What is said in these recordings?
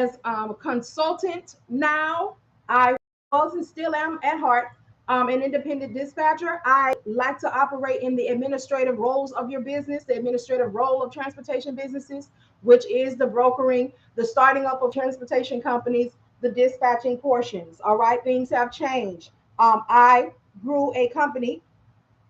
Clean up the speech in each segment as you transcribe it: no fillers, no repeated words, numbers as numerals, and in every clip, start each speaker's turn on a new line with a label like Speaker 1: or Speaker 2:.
Speaker 1: as a consultant now. I was and still am at heart an independent dispatcher. I like to operate in the administrative roles of your business, the administrative role of transportation businesses, which is the brokering, the starting up of transportation companies, the dispatching portions. All right, things have changed. I grew a company,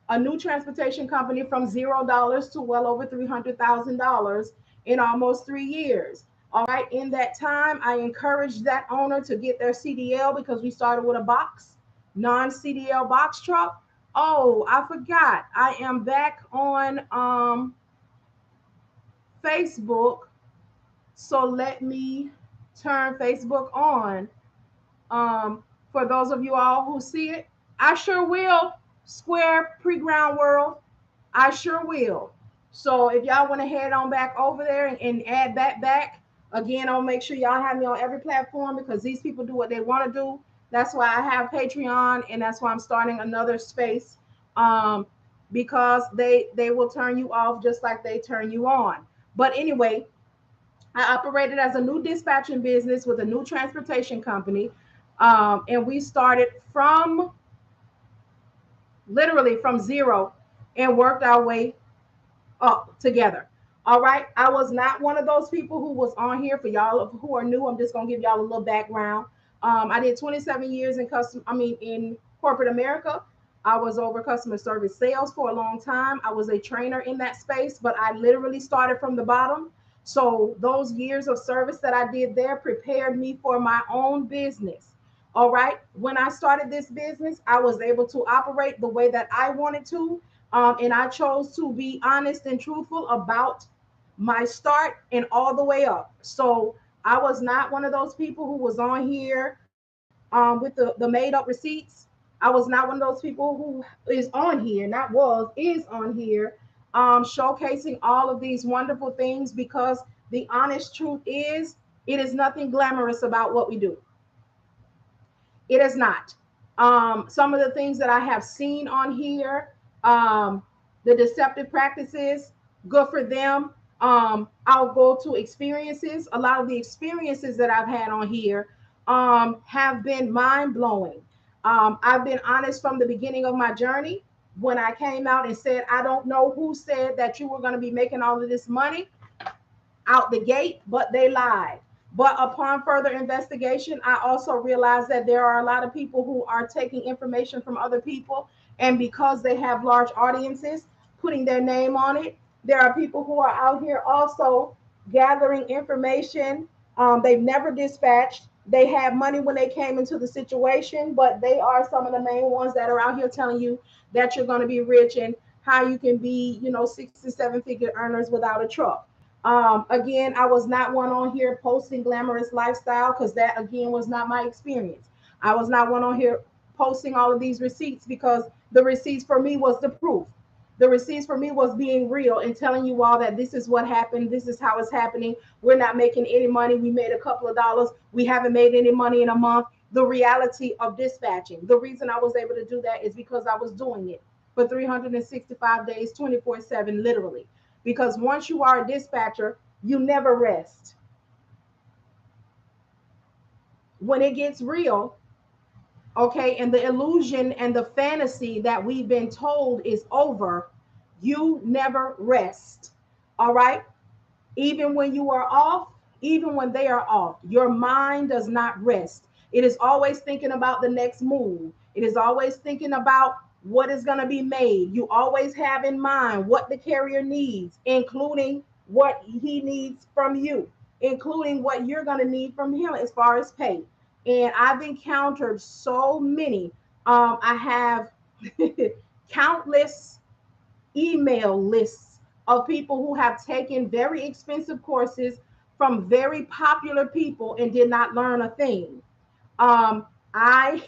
Speaker 1: a new transportation company, from $0 to well over $300,000 in almost 3 years. All right. In that time, I encouraged that owner to get their CDL because we started with a box, non CDL box truck. Oh, I forgot. I am back on Facebook. So let me turn Facebook on. Um, for those of you all who see it, I sure will. Square Pre-Ground World, I sure will. So if y'all want to head on back over there and add that back, again, I'll make sure y'all have me on every platform because these people do what they want to do. That's why I have Patreon, and that's why I'm starting another space, um, because they will turn you off just like they turn you on. But anyway, I operated as a new dispatching business with a new transportation company. And we started from literally from zero and worked our way up together. All right. I was not one of those people who was on here. For y'all who are new, I'm just going to give y'all a little background. I did 27 years in corporate America. I was over customer service sales for a long time. I was a trainer in that space, but I literally started from the bottom. So those years of service that I did there prepared me for my own business. All right. When I started this business, I was able to operate the way that I wanted to. And I chose to be honest and truthful about my start and all the way up. So I was not one of those people who was on here with the made up receipts. I was not one of those people who is on here, not was, is on here, showcasing all of these wonderful things because the honest truth is it is nothing glamorous about what we do. It is not. Some of the things that I have seen on here, um, the deceptive practices, good for them. I'll go to experiences. A lot of the experiences that I've had on here have been mind blowing. I've been honest from the beginning of my journey when I came out and said, I don't know who said that you were going to be making all of this money out the gate, but they lied. But upon further investigation, I also realized that there are a lot of people who are taking information from other people, and because they have large audiences, putting their name on it. There are people who are out here also gathering information. They've never dispatched. They had money when they came into the situation, but they are some of the main ones that are out here telling you that you're going to be rich and how you can be, 6 and 7 figure earners without a truck. Again, I was not one on here posting glamorous lifestyle because that again was not my experience. I was not one on here posting all of these receipts because the receipts for me was the proof. The receipts for me was being real and telling you all that this is what happened, this is how it's happening. We're not making any money. We made a couple of dollars. We haven't made any money in a month. The reality of dispatching. The reason I was able to do that is because I was doing it for 365 days, 24/7, literally. Because once you are a dispatcher, you never rest. When it gets real, okay, and the illusion and the fantasy that we've been told is over, you never rest. All right? Even when you are off, even when they are off, your mind does not rest. It is always thinking about the next move. It is always thinking about what is going to be made. You always have in mind what the carrier needs, including what he needs from you, including what you're going to need from him as far as pay. And I've encountered so many. I have countless email lists of people who have taken very expensive courses from very popular people and did not learn a thing. I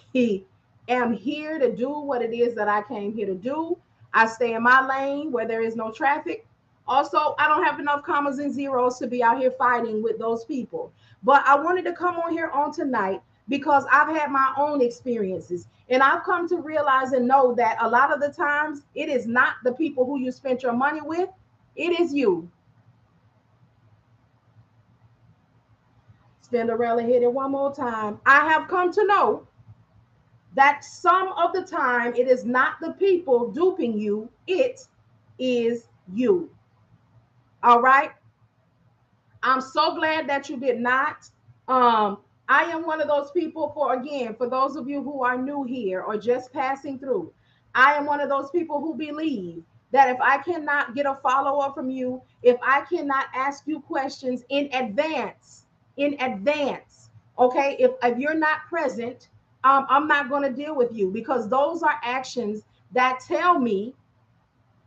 Speaker 1: am here to do what it is that I came here to do. I stay in my lane where there is no traffic. Also, I don't have enough commas and zeros to be out here fighting with those people. But I wanted to come on here on tonight because I've had my own experiences. And I've come to realize and know that a lot of the times it is not the people who you spent your money with, it is you. Spinderella hit it one more time. I have come to know that some of the time it is not the people duping you, it is you. All right. I'm so glad that you did not. Um, I am one of those people, for again, for those of you who are new here or just passing through, I am one of those people who believe that if I cannot get a follow up from you, if I cannot ask you questions in advance, okay, if you're not present, I'm not going to deal with you, because those are actions that tell me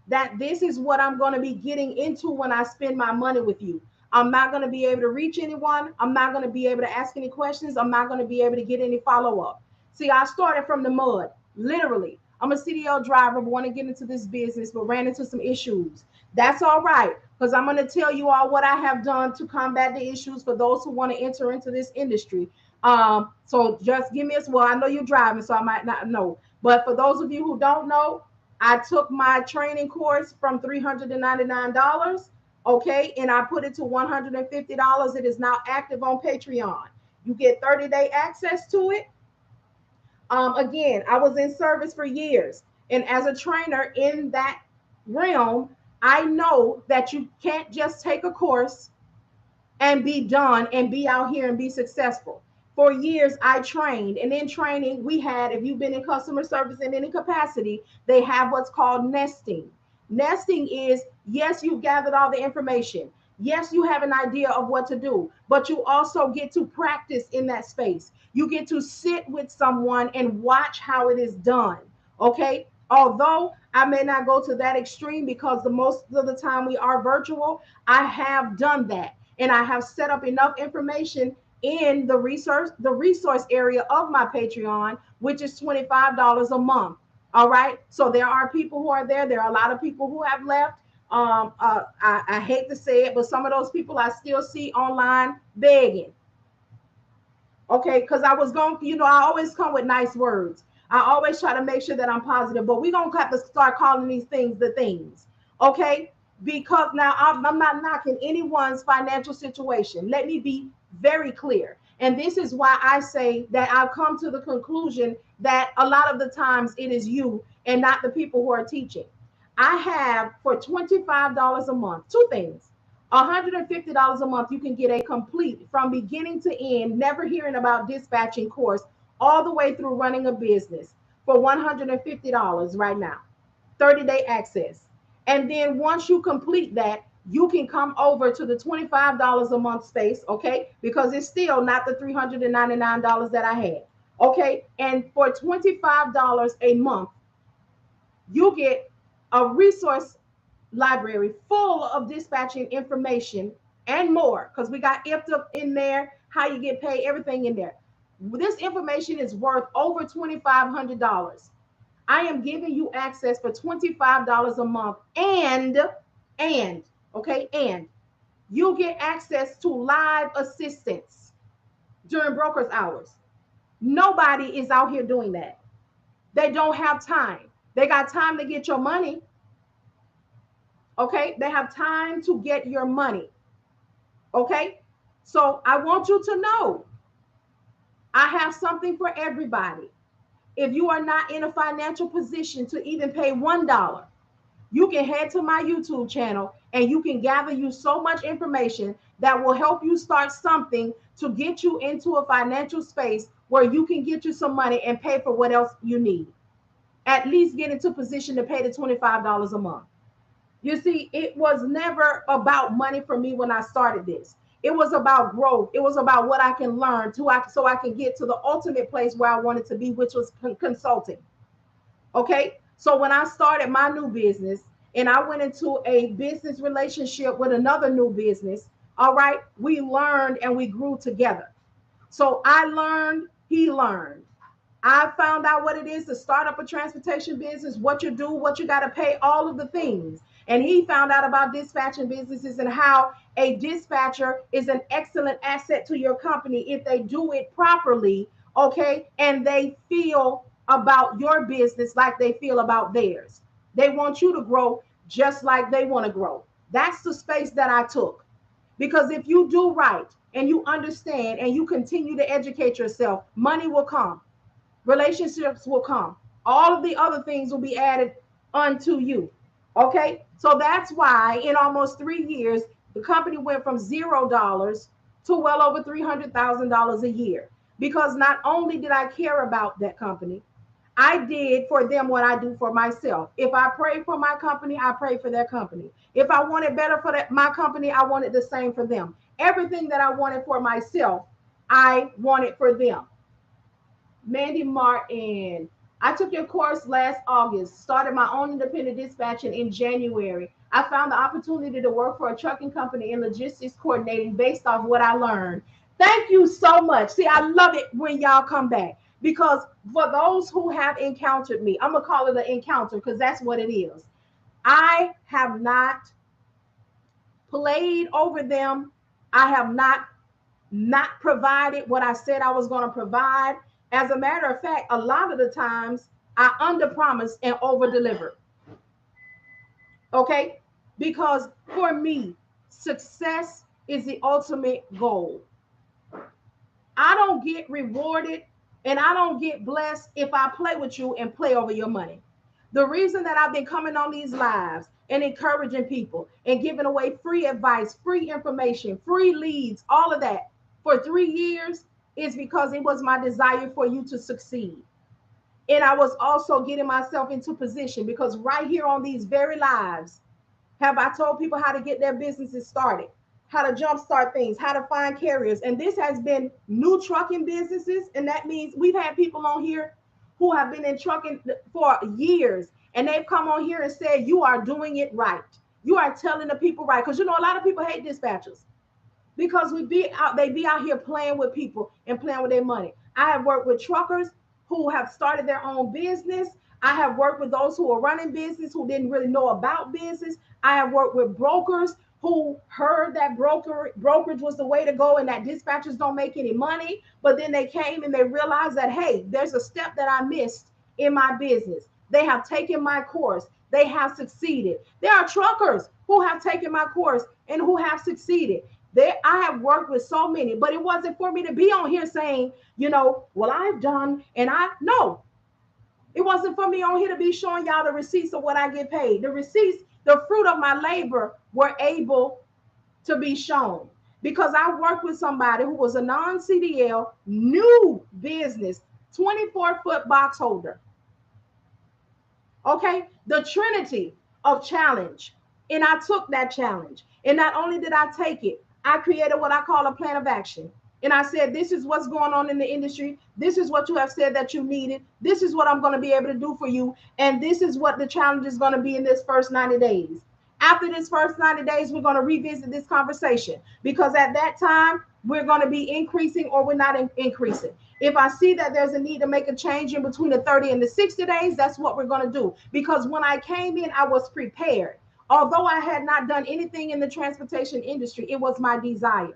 Speaker 1: that this is what I'm going to be getting into when I spend my money with you. I'm not going to be able to reach anyone. I'm not going to be able to ask any questions. I'm not going to be able to get any follow up. See, I started from the mud, literally. I'm a CDL driver, but want to get into this business, but ran into some issues. That's all right, because I'm going to tell you all what I have done to combat the issues for those who want to enter into this industry. So just give me a, well, I know you're driving, so I might not know. But for those of you who don't know, I took my training course from $399, okay, and I put it to $150. It is now active on Patreon. You get 30-day access to it. Again, I was in service for years, and as a trainer in that realm, I know that you can't just take a course and be done and be out here and be successful. For years, I trained, and in training, we had, if you've been in customer service in any capacity, they have what's called nesting. Nesting is, yes, you've gathered all the information. Yes, you have an idea of what to do, but you also get to practice in that space. You get to sit with someone and watch how it is done. Okay. Although I may not go to that extreme, because the most of the time we are virtual, I have done that. And I have set up enough information in the resource area of my Patreon, which is $25 a month. All right. So there are people who are there. There are a lot of people who have left. I hate to say it, but some of those people I still see online begging. Okay, because I was going, I always come with nice words. I always try to make sure that I'm positive, but we're going to have to start calling these things the things. Okay, because now I'm not knocking anyone's financial situation. Let me be very clear. And this is why I say that I've come to the conclusion that a lot of the times it is you and not the people who are teaching. I have for $25 a month, two things. $150 a month, you can get a complete, from beginning to end, never hearing about dispatching course, all the way through running a business for $150 right now. 30-day access. And then once you complete that, you can come over to the $25 a month space, okay? Because it's still not the $399 that I had, okay? And for $25 a month, you get a resource library full of dispatching information and more, because we got IFTA in there, how you get paid, everything in there. This information is worth over $2,500. I am giving you access for $25 a month, and okay, and you get access to live assistance during brokers hours. Nobody is out here doing that. They don't have time. They got time to get your money. Okay, they have time to get your money. Okay, so I want you to know I have something for everybody. If you are not in a financial position to even pay $1, you can head to my YouTube channel and you can gather you so much information that will help you start something to get you into a financial space where you can get you some money and pay for what else you need. At least get into position to pay the $25 a month. You see, it was never about money for me when I started this. It was about growth. It was about what I can learn so I can get to the ultimate place where I wanted to be, which was consulting. Okay. So when I started my new business and I went into a business relationship with another new business, all right, we learned and we grew together. So I learned, he learned. I found out what it is to start up a transportation business, what you do, what you got to pay, all of the things. And he found out about dispatching businesses and how a dispatcher is an excellent asset to your company if they do it properly, okay? And they feel about your business like they feel about theirs. They want you to grow just like they want to grow. That's the space that I took. Because if you do right and you understand and you continue to educate yourself, money will come, relationships will come, all of the other things will be added unto you. Okay, so that's why in almost 3 years the company went from $0 to well over $300,000 a year, because not only did I care about that company, I did for them what I do for myself. If I pray for my company, I pray for their company. If I wanted better for my company, I wanted the same for them. Everything that I wanted for myself, I wanted for them. Mandy Martin, I took your course last August, started my own independent dispatching in January. I found the opportunity to work for a trucking company in logistics coordinating based off what I learned. Thank you so much. See, I love it when y'all come back, because for those who have encountered me, I'm going to call it an encounter because that's what it is. I have not played over them. I have not provided what I said I was going to provide. As a matter of fact, a lot of the times I under promise and over deliver. Okay? Because for me, success is the ultimate goal. I don't get rewarded and I don't get blessed if I play with you and play over your money. The reason that I've been coming on these lives and encouraging people and giving away free advice, free information, free leads, all of that for 3 years is because it was my desire for you to succeed. And I was also getting myself into position, because right here on these very lives have I told people how to get their businesses started, how to jumpstart things, how to find carriers. And this has been new trucking businesses. And that means we've had people on here who have been in trucking for years. And they've come on here and said, you are doing it right. You are telling the people right. Because, a lot of people hate dispatchers because they be out here playing with people and playing with their money. I have worked with truckers who have started their own business. I have worked with those who are running business who didn't really know about business. I have worked with brokers who heard that brokerage was the way to go and that dispatchers don't make any money. But then they came and they realized that, hey, there's a step that I missed in my business. They have taken my course. They have succeeded. There are truckers who have taken my course and who have succeeded. I have worked with so many, but it wasn't for me to be on here saying, well, I've done, and no, it wasn't for me on here to be showing y'all the receipts of what I get paid. The receipts, the fruit of my labor were able to be shown because I worked with somebody who was a non-CDL, new business, 24-foot box holder. Okay, the trinity of challenge. And I took that challenge. And not only did I take it, I created what I call a plan of action. And I said, this is what's going on in the industry. This is what you have said that you needed. This is what I'm going to be able to do for you. And this is what the challenge is going to be in this first 90 days. After this first 90 days, we're going to revisit this conversation because at that time, we're going to be increasing or we're not increasing. If I see that there's a need to make a change in between the 30 and the 60 days, that's what we're going to do. Because when I came in, I was prepared. Although I had not done anything in the transportation industry, it was my desire.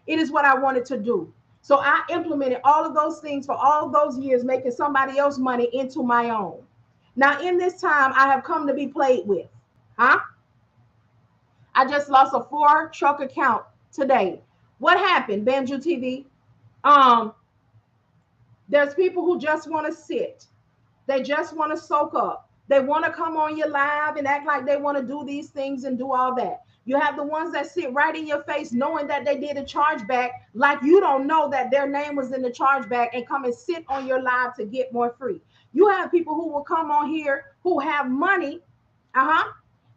Speaker 1: It is what I wanted to do. So I implemented all of those things for all of those years, making somebody else's money into my own. Now, in this time, I have come to be played with. Huh? I just lost a 4-truck account today. What happened, Banjo TV? There's people who just want to sit. They just want to soak up. They want to come on your live and act like they want to do these things and do all that. You have the ones that sit right in your face knowing that they did a chargeback, like you don't know that their name was in the chargeback, and come and sit on your live to get more free. You have people who will come on here who have money,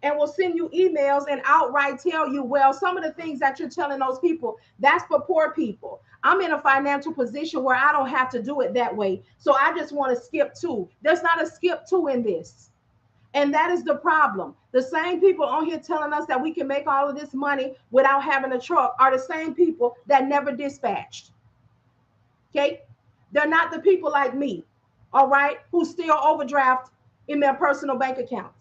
Speaker 1: and will send you emails and outright tell you, well, some of the things that you're telling those people, that's for poor people. I'm in a financial position where I don't have to do it that way. So I just want to skip 2. There's not a skip 2 in this. And that is the problem. The same people on here telling us that we can make all of this money without having a truck are the same people that never dispatched. Okay? They're not the people like me, all right, who still overdraft in their personal bank accounts.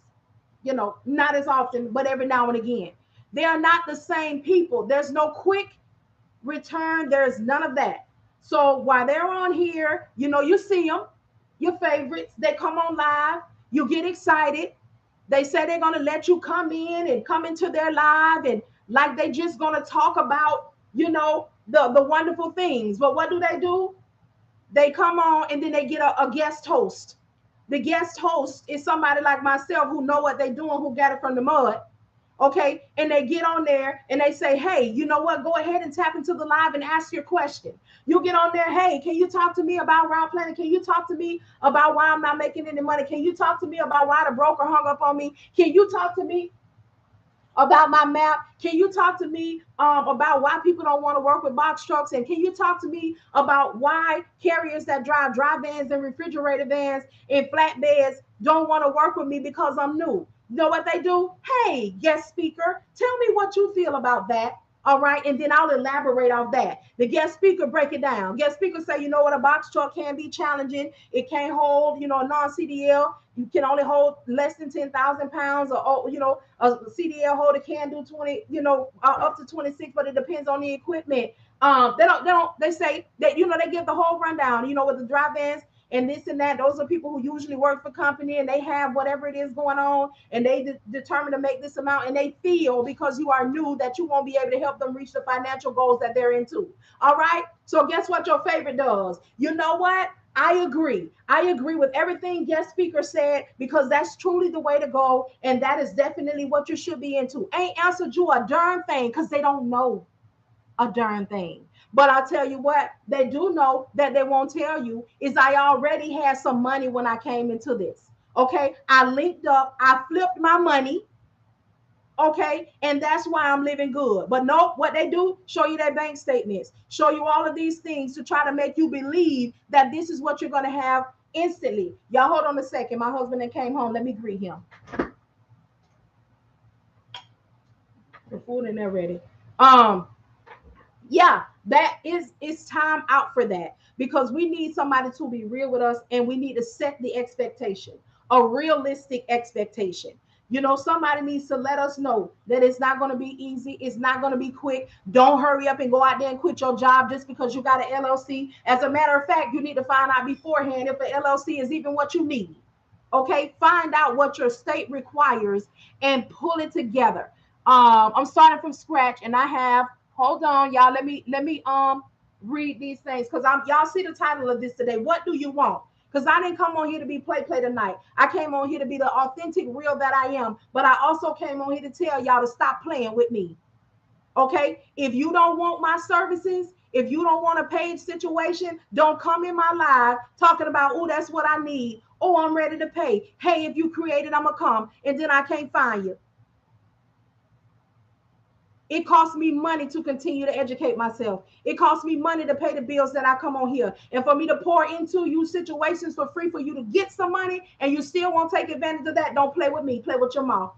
Speaker 1: Not as often, but every now and again. They are not the same people. There's no quick return. There's none of that. So while they're on here, you see them, your favorites, they come on live, you get excited. They say they're going to let you come in and come into their live and like they just going to talk about, the wonderful things. But what do? They come on and then they get a guest host. The guest host is somebody like myself who know what they're doing, who got it from the mud. Okay, and they get on there and they say, hey, you know what, go ahead and tap into the live and ask your question. You get on there, hey, can you talk to me about route planning? Can you talk to me about why I'm not making any money? Can you talk to me about why the broker hung up on me? Can you talk to me about my map? Can you talk to me about why people don't want to work with box trucks? And can you talk to me about why carriers that drive dry vans and refrigerator vans and flatbeds don't want to work with me because I'm new? You know what they do? Hey, guest speaker, tell me what you feel about that. All right, and then I'll elaborate on that. The guest speaker break it down. Guest speaker say, you know what, a box truck can be challenging. It can't hold, a non-CDL. You can only hold less than 10,000 pounds, or a CDL holder can do 20, up to 26, but it depends on the equipment. They say that, they give the whole rundown, with the dry vans and this and that. Those are people who usually work for company and they have whatever it is going on, and they determine to make this amount, and they feel because you are new that you won't be able to help them reach the financial goals that they're into. All right. So guess what your favorite does? You know what? I agree. I agree with everything guest speaker said, because that's truly the way to go. And that is definitely what you should be into. Ain't answered you a darn thing because they don't know a darn thing. But I'll tell you what, they do know that they won't tell you is I already had some money when I came into this. Okay. I linked up, I flipped my money. Okay, and that's why I'm living good. But nope, what they do, show you their bank statements, show you all of these things to try to make you believe that this is what you're going to have instantly. Y'all hold on a second. My husband then came home. Let me greet him. The food in there ready. Yeah, that is, it's time out for that, because we need somebody to be real with us, and we need to set the expectation, a realistic expectation. Somebody needs to let us know that it's not going to be easy, it's not going to be quick. Don't hurry up and go out there and quit your job just because you got an LLC. As a matter of fact, you need to find out beforehand if an LLC is even what you need. Okay, find out what your state requires and pull it together. I'm starting from scratch, and I have, hold on, y'all. Let me read these things, because y'all see the title of this today. What do you want? Because I didn't come on here to be play tonight. I came on here to be the authentic real that I am. But I also came on here to tell y'all to stop playing with me. Okay, if you don't want my services, if you don't want a paid situation, don't come in my live talking about, oh, that's what I need. Oh, I'm ready to pay. Hey, if you create it, I'm gonna come, and then I can't find you. It costs me money to continue to educate myself. It costs me money to pay the bills that I come on here. And for me to pour into you situations for free for you to get some money, and you still won't take advantage of that, don't play with me. Play with your mouth.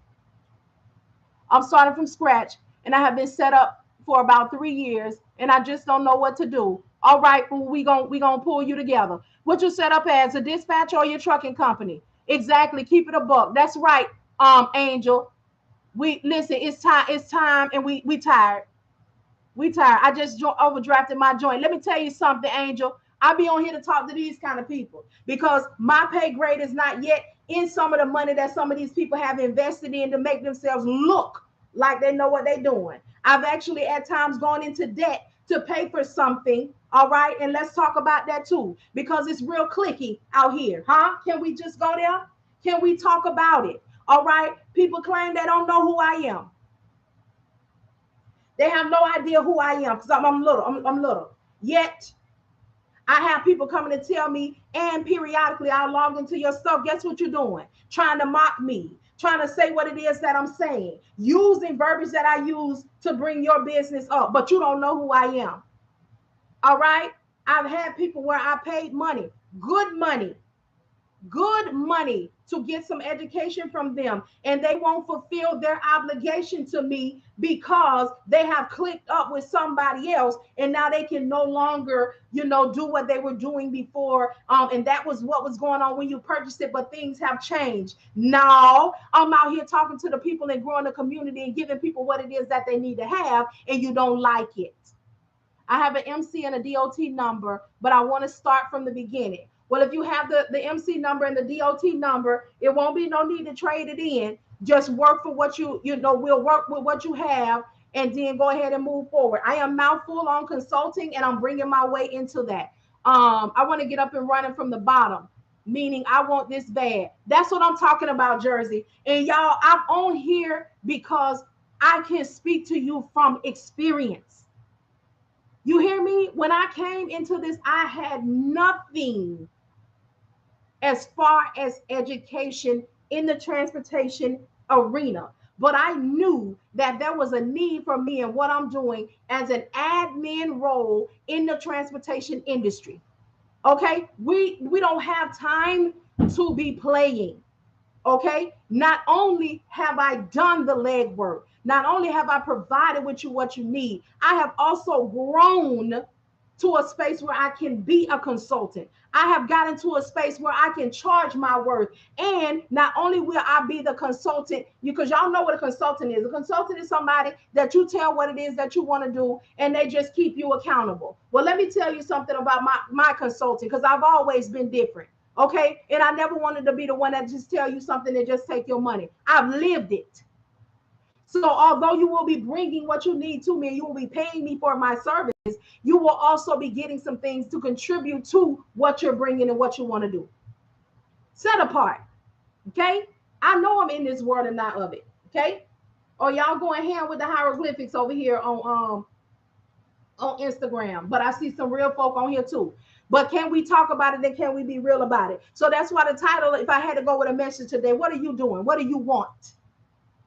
Speaker 1: I'm starting from scratch, and I have been set up for about 3 years, and I just don't know what to do. All right, well, we gonna pull you together. What you set up as, a dispatch or your trucking company? Exactly. Keep it a buck. That's right, Angel. We listen. It's time. It's time, and we tired. We tired. I just overdrafted my joint. Let me tell you something, Angel. I be on here to talk to these kind of people, because my pay grade is not yet in some of the money that some of these people have invested in to make themselves look like they know what they're doing. I've actually at times gone into debt to pay for something. All right. And let's talk about that too, because it's real clicky out here. Huh? Can we just go there? Can we talk about it? All right. People claim they don't know who I am. They have no idea who I am, because I'm little. I'm little. Yet I have people coming to tell me, and periodically I'll log into your stuff. Guess what you're doing? Trying to mock me, trying to say what it is that I'm saying, using verbiage that I use to bring your business up, but you don't know who I am. All right. I've had people where I paid money, good money to get some education from them, and they won't fulfill their obligation to me because they have clicked up with somebody else, and now they can no longer do what they were doing before, and that was what was going on when you purchased it, but things have changed. Now I'm out here talking to the people and growing the community and giving people what it is that they need to have, and you don't like it. I have an MC and a DOT number, but I want to start from the beginning. Well, if you have the MC number and the DOT number, it won't be no need to trade it in. Just work for what we'll work with what you have, and then go ahead and move forward. I am mouthful on consulting, and I'm bringing my way into that. I want to get up and running from the bottom, meaning I want this bad. That's what I'm talking about, Jersey. And y'all, I'm on here because I can speak to you from experience. You hear me? When I came into this, I had nothing as far as education in the transportation arena. But I knew that there was a need for me and what I'm doing as an admin role in the transportation industry. Okay? We don't have time to be playing. Okay, not only have I done the legwork, not only have I provided with you what you need, I have also grown to a space where I can be a consultant. I have gotten to a space where I can charge my worth. And not only will I be the consultant, because y'all know what a consultant is. A consultant is somebody that you tell what it is that you want to do, and they just keep you accountable. Well, let me tell you something about my consulting, because I've always been different. Okay. And I never wanted to be the one that just tell you something and just take your money. I've lived it. So although you will be bringing what you need to me, you will be paying me for my services, you will also be getting some things to contribute to what you're bringing and what you want to do. Set apart. Okay. I know I'm in this world and not of it. Okay. Or y'all going ham with the hieroglyphics over here on Instagram, but I see some real folk on here too. But can we talk about it and can we be real about it? So that's why the title, if I had to go with a message today, what are you doing? What do you want?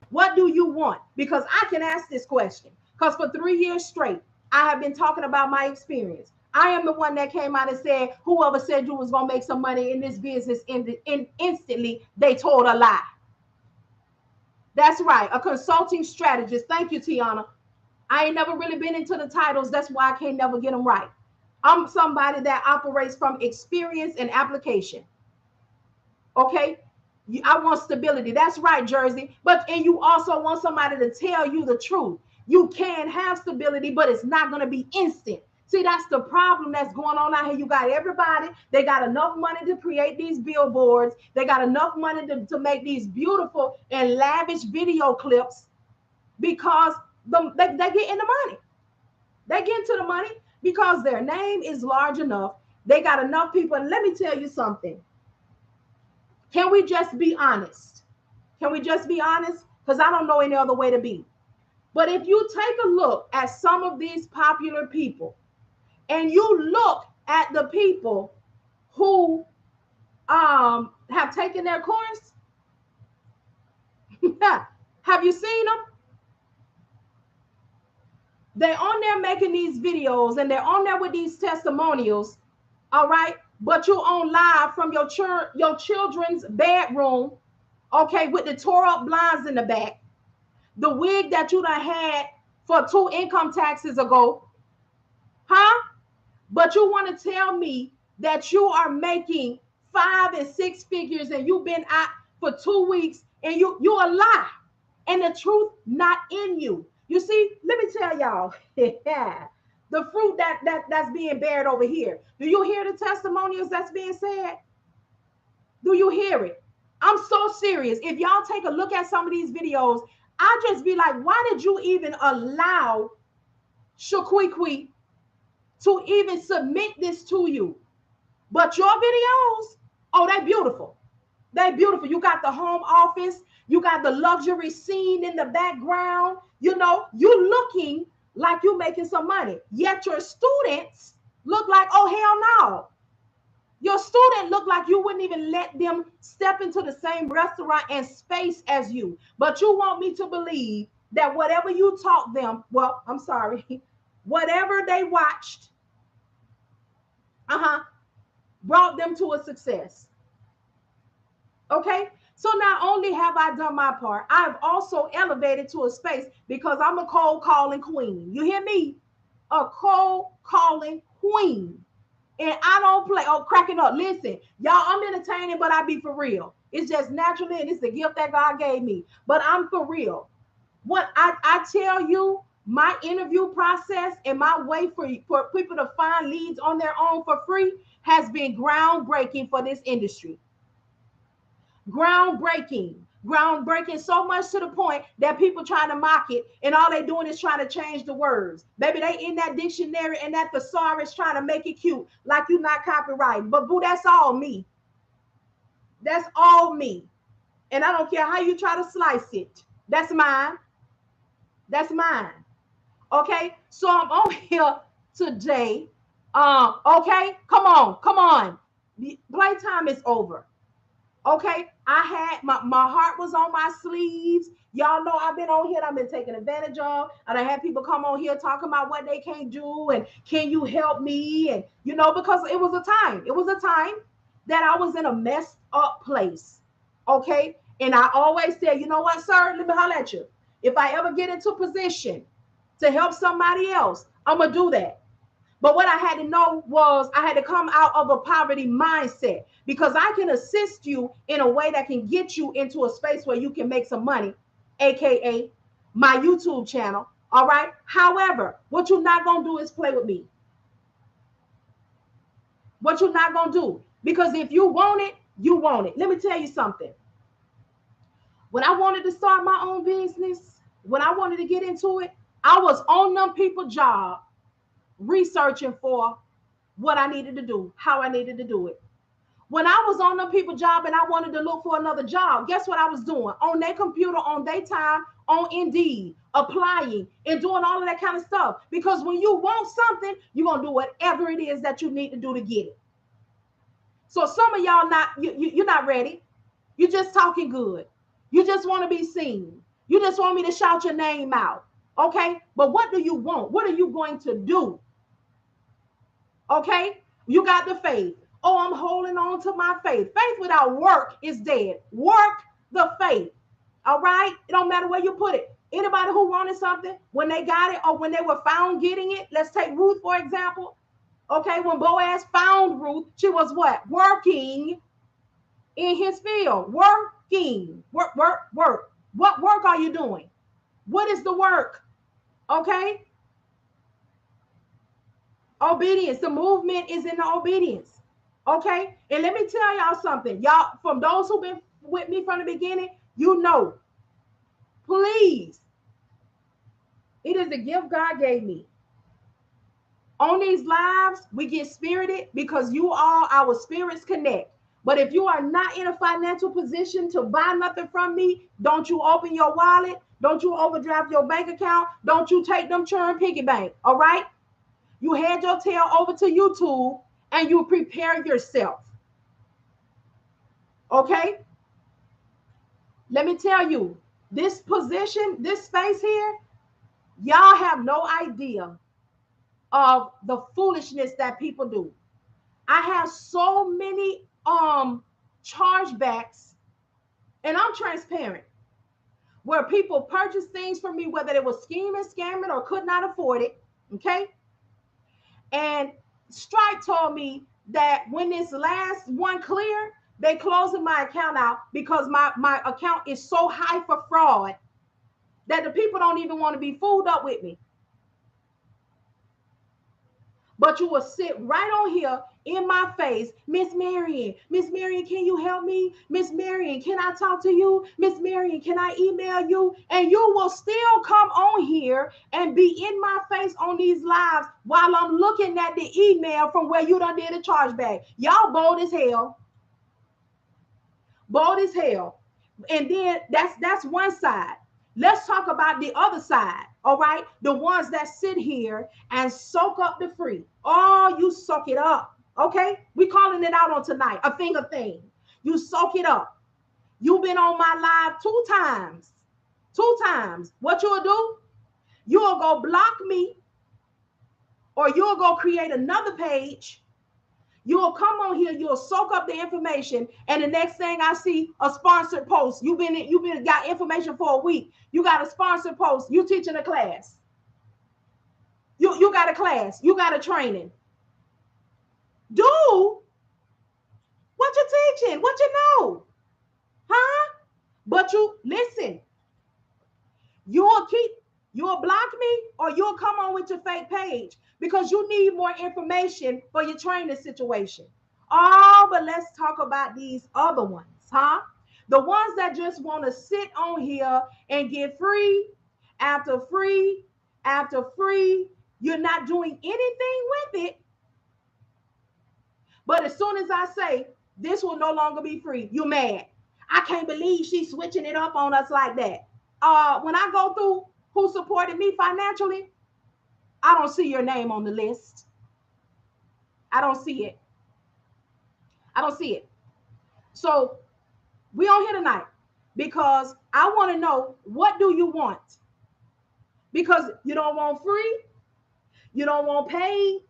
Speaker 1: What do you want? Because I can ask this question. Because for 3 years straight, I have been talking about my experience. I am the one that came out and said, whoever said you was going to make some money in this business, instantly, they told a lie. That's right. A consulting strategist. Thank you, Tiana. I ain't never really been into the titles. That's why I can't never get them right. I'm somebody that operates from experience and application. Okay. I want stability. That's right, Jersey. And you also want somebody to tell you the truth. You can have stability, but it's not going to be instant. See, that's the problem that's going on out here. You got everybody, they got enough money to create these billboards. They got enough money to make these beautiful and lavish video clips because they get in the money. They get into the money because their name is large enough. They got enough people. And let me tell you something. Can we just be honest? Can we just be honest? Because I don't know any other way to be. But if you take a look at some of these popular people and you look at the people who have taken their course, have you seen them? They're on there making these videos and they're on there with these testimonials, all right? But you're on live from your children's bedroom, okay, with the tore up blinds in the back, the wig that you done had for 2 income taxes ago, huh? But you want to tell me that you are making 5 and 6 figures and you've been out for 2 weeks and you're a lie and the truth not in you. You see, let me tell y'all, the fruit that's being bared over here. Do you hear the testimonials that's being said? Do you hear it? I'm so serious. If y'all take a look at some of these videos, I just be like, why did you even allow Shaquiqui to even submit this to you? But your videos, oh, they're beautiful. They're beautiful. You got the home office. You got the luxury scene in the background. You know, you're looking like you're making some money. Yet your students look like, oh, hell no. Your student look like you wouldn't even let them step into the same restaurant and space as you. But you want me to believe that whatever you taught them, well, I'm sorry, whatever they watched, brought them to a success. Okay? So not only have I done my part, I've also elevated to a space because I'm a cold calling queen. You hear me? A cold calling queen. And I don't play. Oh, cracking up. Listen, y'all, I'm entertaining, but I be for real. It's just naturally, and it's the gift that God gave me. But I'm for real. What I tell you, my interview process and my way for people to find leads on their own for free has been groundbreaking for this industry. Groundbreaking. Groundbreaking so much to the point that people trying to mock it, and all they doing is trying to change the words. Baby, they in that dictionary and that thesaurus trying to make it cute, like you not copyrighting. But boo, that's all me. That's all me. And I don't care how you try to slice it. That's mine. That's mine. Okay, so I'm on here today. Okay, come on, come on. The playtime is over. Okay, I had my heart was on my sleeves. Y'all know I've been on here, I've been taken advantage of, and I had people come on here talking about what they can't do and can you help me? And because it was a time that I was in a messed up place. Okay, and I always said, you know what, sir, let me holler at you. If I ever get into position to help somebody else, I'm gonna do that. But what I had to know was I had to come out of a poverty mindset, because I can assist you in a way that can get you into a space where you can make some money, aka my YouTube channel. All right. However, what you're not going to do is play with me. What you're not going to do, because if you want it, you want it. Let me tell you something. When I wanted to start my own business, when I wanted to get into it, I was on them people's job researching for what I needed to do, how I needed to do it. When I was on them people's job and I wanted to look for another job, guess what I was doing? On their computer, on their time, on Indeed, applying and doing all of that kind of stuff. Because when you want something, you're going to do whatever it is that you need to do to get it. So some of y'all you're not ready. You're just talking good. You just want to be seen. You just want me to shout your name out. Okay? But what do you want? What are you going to do? Okay? You got the faith. Oh, I'm holding on to my faith. Faith without work is dead. Work the faith. All right? It don't matter where you put it. Anybody who wanted something, when they got it or when they were found getting it, let's take Ruth, for example. Okay, when Boaz found Ruth, she was what? Working in his field. Working. Work, work, work. What work are you doing? What is the work? Okay? Obedience. The movement is in the obedience. Okay? And let me tell y'all something. Y'all, from those who've been with me from the beginning, you know, please, it is the gift God gave me. On these lives, we get spirited because you all, our spirits connect. But if you are not in a financial position to buy nothing from me, don't you open your wallet. Don't you overdraft your bank account. Don't you take them churn piggy bank. All right? You head your tail over to YouTube and you prepare yourself. Okay? Let me tell you, this position, this space here, y'all have no idea of the foolishness that people do. I have so many chargebacks, and I'm transparent, where people purchase things from me, whether it was scheming, scamming, or could not afford it. Okay. And Stripe told me that when this last one cleared, they closing my account out because my account is so high for fraud that the people don't even want to be fooled up with me. But you will sit right on here in my face, Miss Marian, can you help me? Miss Marian, can I talk to you? Miss Marian, can I email you? And you will still come on here and be in my face on these lives while I'm looking at the email from where you done did a chargeback. Y'all bold as hell. Bold as hell. And then that's one side. Let's talk about the other side. All right, the ones that sit here and soak up the free. Oh, you soak it up. Okay, we calling it out on tonight. A finger thing. You soak it up. You've been on my live 2 times. 2 times. What you'll do? You'll go block me, or you'll go create another page. You'll come on here, you'll soak up the information, and the next thing I see, a sponsored post. You've been got information for a week. You got a sponsored post. You teaching a class. You got a class. You got a training. Do what you teaching, what you know, huh? But you listen. You'll block me, or you'll come on with your fake page because you need more information for your training situation. Oh, but let's talk about these other ones, huh? The ones that just want to sit on here and get free after free after free, you're not doing anything with it. But as soon as I say this will no longer be free, you're mad. I can't believe she's switching it up on us like that. When I go through who supported me financially, I don't see your name on the list. I don't see it. I don't see it. So we on here tonight because I want to know, what do you want? Because you don't want free, you don't want paid,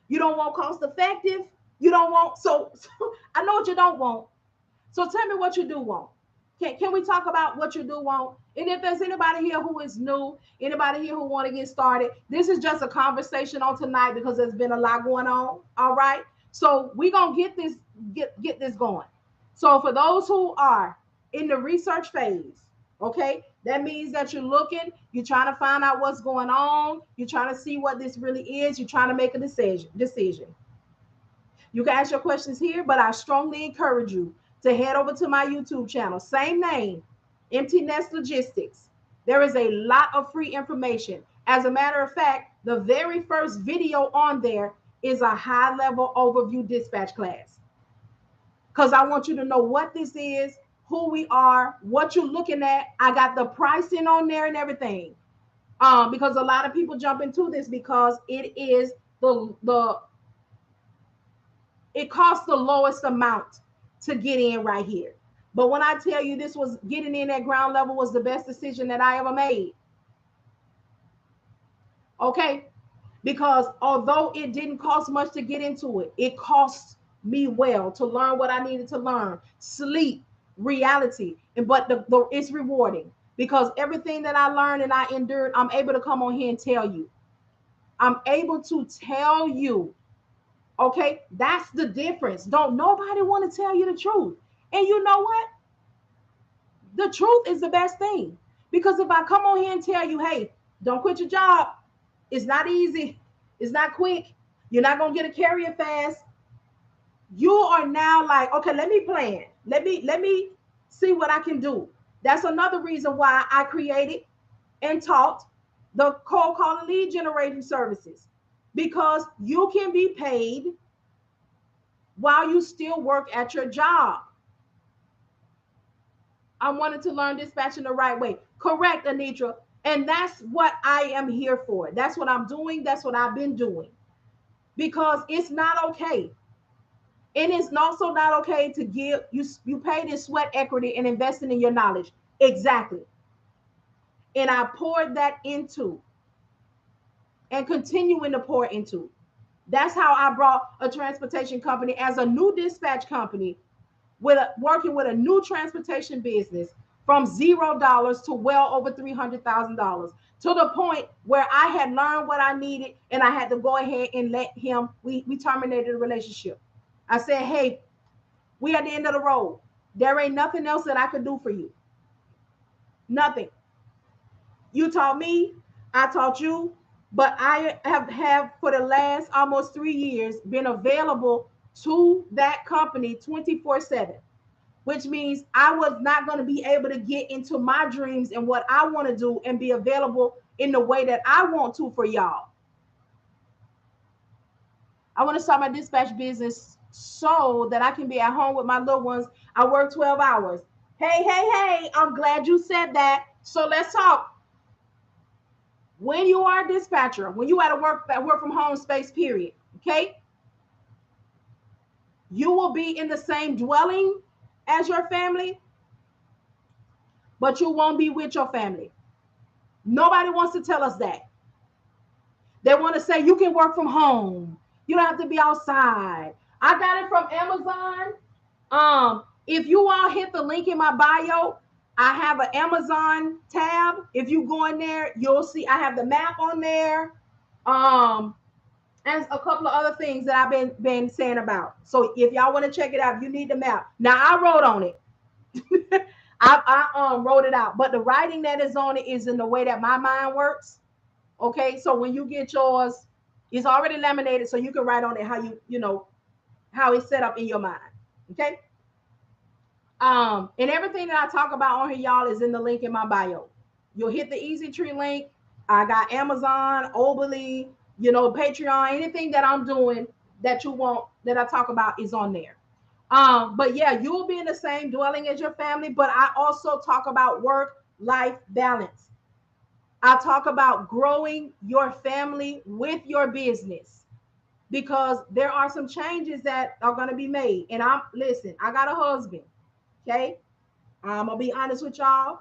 Speaker 1: you don't want cost effective, you don't want, so I know what you don't want. So tell me what you do want. Can we talk about what you do want? And if there's anybody here who is new, anybody here who want to get started, this is just a conversation on tonight because there's been a lot going on. All right. So we're gonna get this going. So for those who are in the research phase, okay, that means that you're looking, you're trying to find out what's going on, you're trying to see what this really is, you're trying to make a decision. You can ask your questions here, but I strongly encourage you to head over to my YouTube channel. Same name, Empty Nest Logistics. There is a lot of free information. As a matter of fact, the very first video on there is a high-level overview dispatch class. Because I want you to know what this is, who we are, what you're looking at. I got the pricing on there and everything. Because a lot of people jump into this because it is it costs the lowest amount to get in right here. But when I tell you this was getting in at ground level was the best decision that I ever made. Okay? Because although it didn't cost much to get into it, it cost me well to learn what I needed to learn. Sleep, reality, but it's rewarding because everything that I learned and I endured, I'm able to come on here and tell you. I'm able to tell you. Okay, that's the difference. Don't nobody want to tell you the truth. And you know what? The truth is the best thing. Because if I come on here and tell you, hey, don't quit your job. It's not easy. It's not quick. You're not going to get a carrier fast. You are now like, okay, let me plan. Let me see what I can do. That's another reason why I created and taught the cold calling lead generating services. Because you can be paid while you still work at your job. I wanted to learn dispatching the right way. Correct, Anitra. And that's what I am here for. That's what I'm doing. That's what I've been doing. Because it's not okay. And it's also not okay to give, you pay this sweat equity and investing in your knowledge. Exactly. And I poured that into and continuing to pour into. That's how I brought a transportation company as a new dispatch company working with a new transportation business from $0 to well over $300,000 to the point where I had learned what I needed and I had to go ahead and let him, we terminated the relationship. I said, hey, we at the end of the road. There ain't nothing else that I could do for you. Nothing. You taught me, I taught you, but I have for the last almost 3 years been available to that company 24/7, which means I was not going to be able to get into my dreams and what I want to do and be available in the way that I want to for y'all. I want to start my dispatch business so that I can be at home with my little ones. I work 12 hours. Hey, I'm glad you said that. So let's talk. When you are a dispatcher, when you at a work from home space, period, okay? You will be in the same dwelling as your family, but you won't be with your family. Nobody wants to tell us that. They want to say you can work from home. You don't have to be outside. I got it from Amazon. If you all hit the link in my bio, I have an Amazon tab. If you go in there, you'll see I have the map on there. And a couple of other things that I've been saying about. So if y'all want to check it out, you need the map. Now I wrote on it. I wrote it out, but the writing that is on it is in the way that my mind works. Okay, so when you get yours, it's already laminated, so you can write on it how you know how it's set up in your mind. Okay. And everything that I talk about on here, y'all, is in the link in my bio. You'll hit the Easy Tree link. I got Amazon, Obly, Patreon, anything that I'm doing that you want that I talk about is on there. But yeah, you'll be in the same dwelling as your family, but I also talk about work-life balance. I talk about growing your family with your business because there are some changes that are going to be made. And listen, I got a husband. Okay. I'm going to be honest with y'all.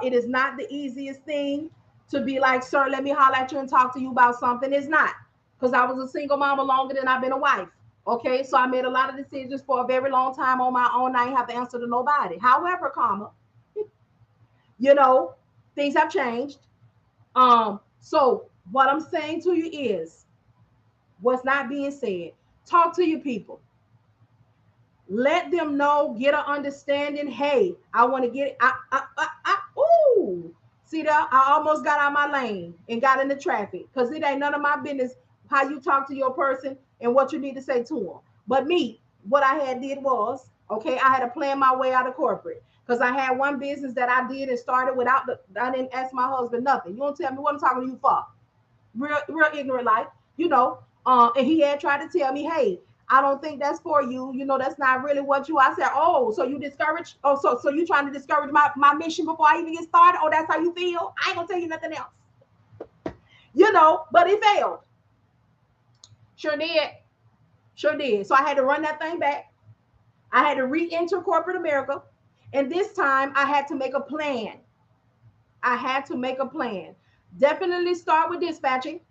Speaker 1: It is not the easiest thing to be like, sir, let me holler at you and talk to you about something. It's not, because I was a single mama longer than I've been a wife. Okay. So I made a lot of decisions for a very long time on my own. I ain't have to answer to nobody. However, you know, things have changed. So what I'm saying to you is what's not being said. Talk to your people. Let them know, get an understanding. Hey, I want to get ooh. See that? I almost got out my lane and got into traffic because it ain't none of my business how you talk to your person and what you need to say to them. But me, what I had did was, okay, I had to plan my way out of corporate because I had one business that I did and started without I didn't ask my husband nothing. You don't tell me what I'm talking to you for. Real ignorant like, and he had tried to tell me, hey, I don't think that's for you. That's not really what you. I said, oh, so you discouraged? Oh, so you trying to discourage my mission before I even get started? Oh, that's how you feel? I ain't gonna tell you nothing else. But it failed. Sure did. Sure did. So I had to run that thing back. I had to re-enter corporate America. And this time I had to make a plan. I had to make a plan. Definitely start with dispatching.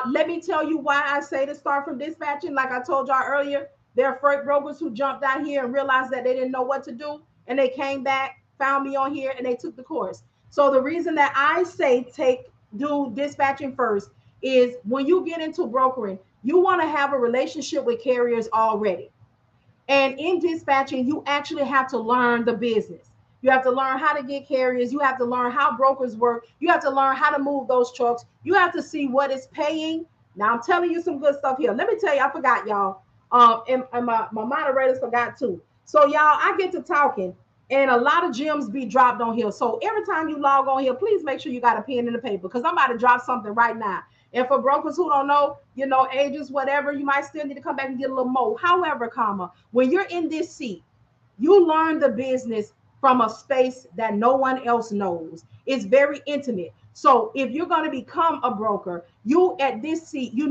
Speaker 1: Let me tell you why I say to start from dispatching. Like I told y'all earlier, there are freight brokers who jumped out here and realized that they didn't know what to do. And they came back, found me on here, and they took the course. So the reason that I say do dispatching first is when you get into brokering, you want to have a relationship with carriers already. And in dispatching, you actually have to learn the business. You have to learn how to get carriers. You have to learn how brokers work. You have to learn how to move those trucks. You have to see what is paying. Now, I'm telling you some good stuff here. Let me tell you, I forgot, y'all. And my moderators forgot too. So, y'all, I get to talking, and a lot of gems be dropped on here. So, every time you log on here, please make sure you got a pen and a paper because I'm about to drop something right now. And for brokers who don't know, ages, whatever, you might still need to come back and get a little more. However, when you're in this seat, you learn the business from a space that no one else knows. It's very intimate. So if you're going to become a broker, you at this seat, you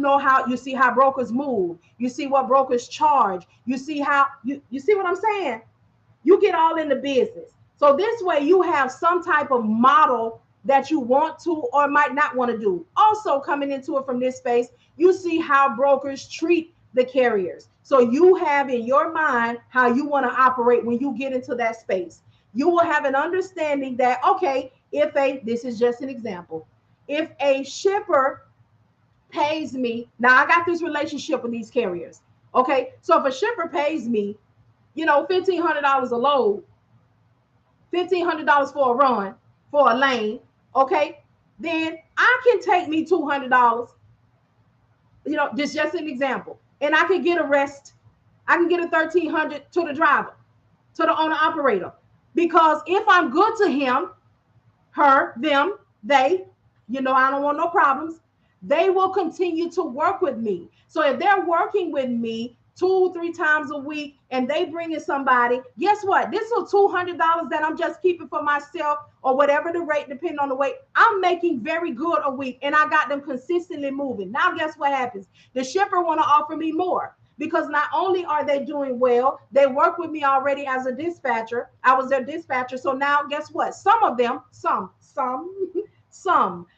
Speaker 1: see how brokers move. You see what brokers charge. You see how you see what I'm saying? You get all in the business. So this way you have some type of model that you want to or might not want to do. Also coming into it from this space, you see how brokers treat the carriers. So you have in your mind how you want to operate when you get into that space. You will have an understanding that, okay, this is just an example. If a shipper pays me, now I got this relationship with these carriers. Okay. So if a shipper pays me, $1,500 a load, $1,500 for a run, for a lane, okay, then I can take me $200. This just an example, and I can get a rest. I can get a $1,300 to the driver, to the owner operator, because if I'm good to him, her, them, they, I don't want no problems. They will continue to work with me. So if they're working with me 2-3 times a week and they bring in somebody, guess what? This is $200 that I'm just keeping for myself or whatever the rate, depending on the weight. I'm making very good a week and I got them consistently moving. Now, guess what happens? The shipper want to offer me more because not only are they doing well, they work with me already as a dispatcher. I was their dispatcher. So now guess what? Some of them, some,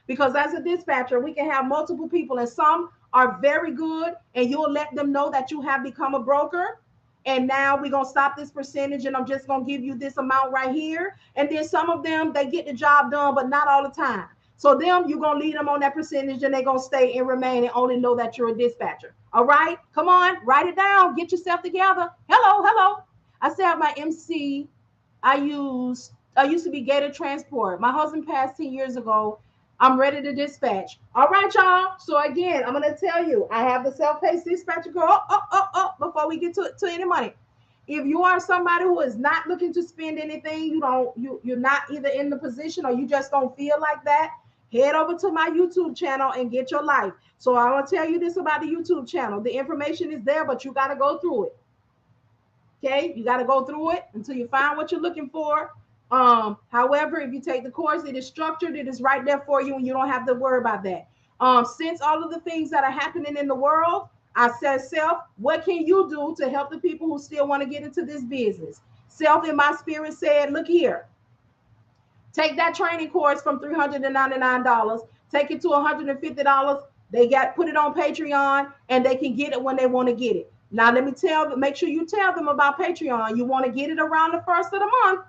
Speaker 1: because as a dispatcher, we can have multiple people and some are very good and you'll let them know that you have become a broker. And now we're going to stop this percentage and I'm just going to give you this amount right here. And then some of them, they get the job done, but not all the time. So them, you're going to lead them on that percentage and they're going to stay and remain and only know that you're a dispatcher. All right, come on, write it down. Get yourself together. Hello. I said my MC, I used to be Gator Transport. My husband passed 10 years ago. I'm ready to dispatch. All right, y'all. So again, I'm going to tell you, I have the self-paced dispatcher girl before we get to any money. If you are somebody who is not looking to spend anything, you're not either in the position or you just don't feel like that, head over to my YouTube channel and get your life. So I want to tell you this about the YouTube channel. The information is there, but you got to go through it. Okay, you got to go through it until you find what you're looking for. However, if you take the course, it is structured, it is right there for you, and you don't have to worry about that. Since all of the things that are happening in the world, I said, Self, what can you do to help the people who still want to get into this business? Self in my spirit said, look here, take that training course from $399, take it to $150. They got put it on Patreon, and they can get it when they want to get it. Now, let me tell them, make sure you tell them about Patreon. You want to get it around the first of the month,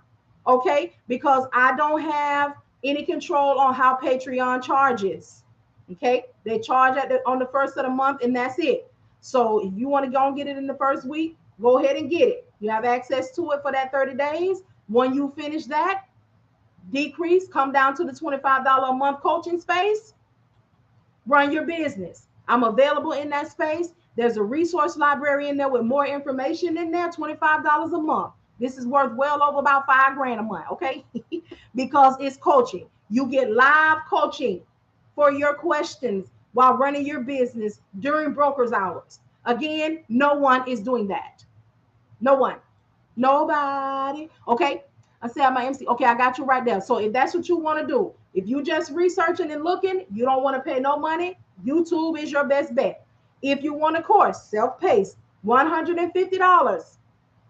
Speaker 1: okay? Because I don't have any control on how Patreon charges, okay? They charge on the first of the month, and that's it. So if you want to go and get it in the first week, go ahead and get it. You have access to it for that 30 days. When you finish that, decrease, come down to the $25 a month coaching space, run your business. I'm available in that space. There's a resource library in there with more information in there, $25 a month. This is worth well over about $5,000 a month, okay? Because it's coaching. You get live coaching for your questions while running your business during broker's hours. Again, no one is doing that. No one. Nobody. Okay. I said my MC. Okay, I got you right there. So if that's what you want to do, if you just researching and looking, you don't want to pay no money, YouTube is your best bet. If you want a course, self-paced, $150,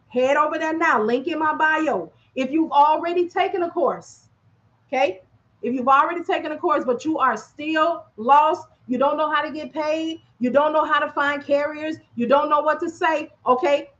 Speaker 1: head over there now. Link in my bio. If you've already taken a course, okay? If you've already taken a course, but you are still lost, you don't know how to get paid, you don't know how to find carriers, you don't know what to say, okay?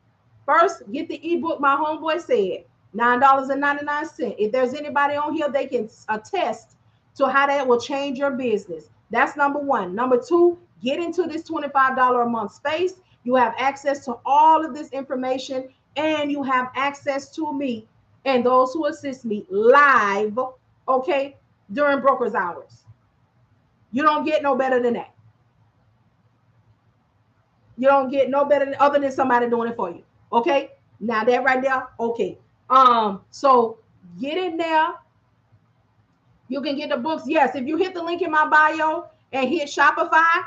Speaker 1: First, get the ebook my homeboy said, $9.99. If there's anybody on here, they can attest to how that will change your business. That's number one. Number two, get into this $25 a month space. You have access to all of this information, and you have access to me and those who assist me live, okay, during broker's hours. You don't get no better than that. You don't get no better than other than somebody doing it for you. Okay. Now that right there. Okay. So get in there. You can get the books. Yes. If you hit the link in my bio and hit Shopify,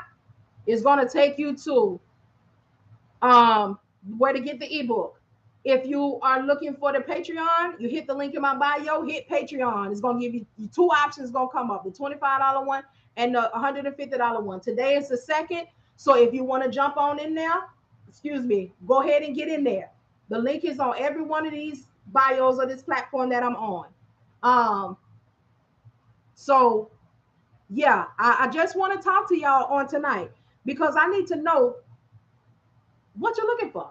Speaker 1: it's going to take you to where to get the ebook. If you are looking for the Patreon, you hit the link in my bio, hit Patreon. It's going to give you two options going to come up, the $25 one and the $150 one. Today is the second. So if you want to jump on in there, go ahead and get in there. The link is on every one of these bios of this platform that I'm on. So yeah, I just want to talk to y'all on tonight because I need to know what you're looking for.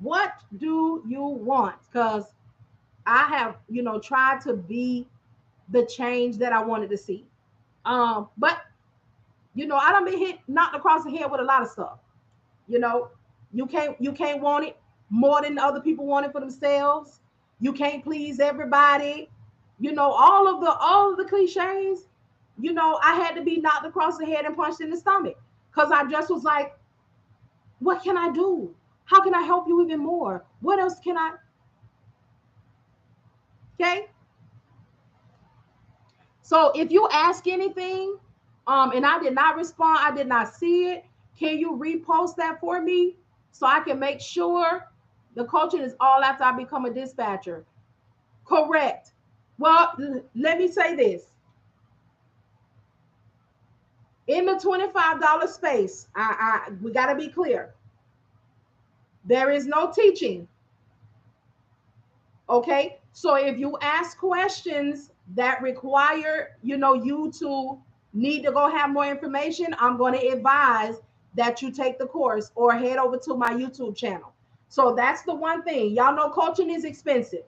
Speaker 1: What do you want? Because I have, tried to be the change that I wanted to see. But I done been knocked across the head with a lot of stuff. You can't want it more than other people want it for themselves. You can't please everybody. All of the cliches. I had to be knocked across the head and punched in the stomach because I just was like, what can I do? How can I help you even more? What else can I? Okay. So if you ask anything, and I did not respond, I did not see it, can you repost that for me so I can make sure the coaching is all after I become a dispatcher? Correct. Well, let me say this. In the $25 space, we got to be clear. There is no teaching. Okay. So if you ask questions that require, you to need to go have more information, I'm going to advise that you take the course or head over to my YouTube channel. So that's the one thing. Y'all know coaching is expensive.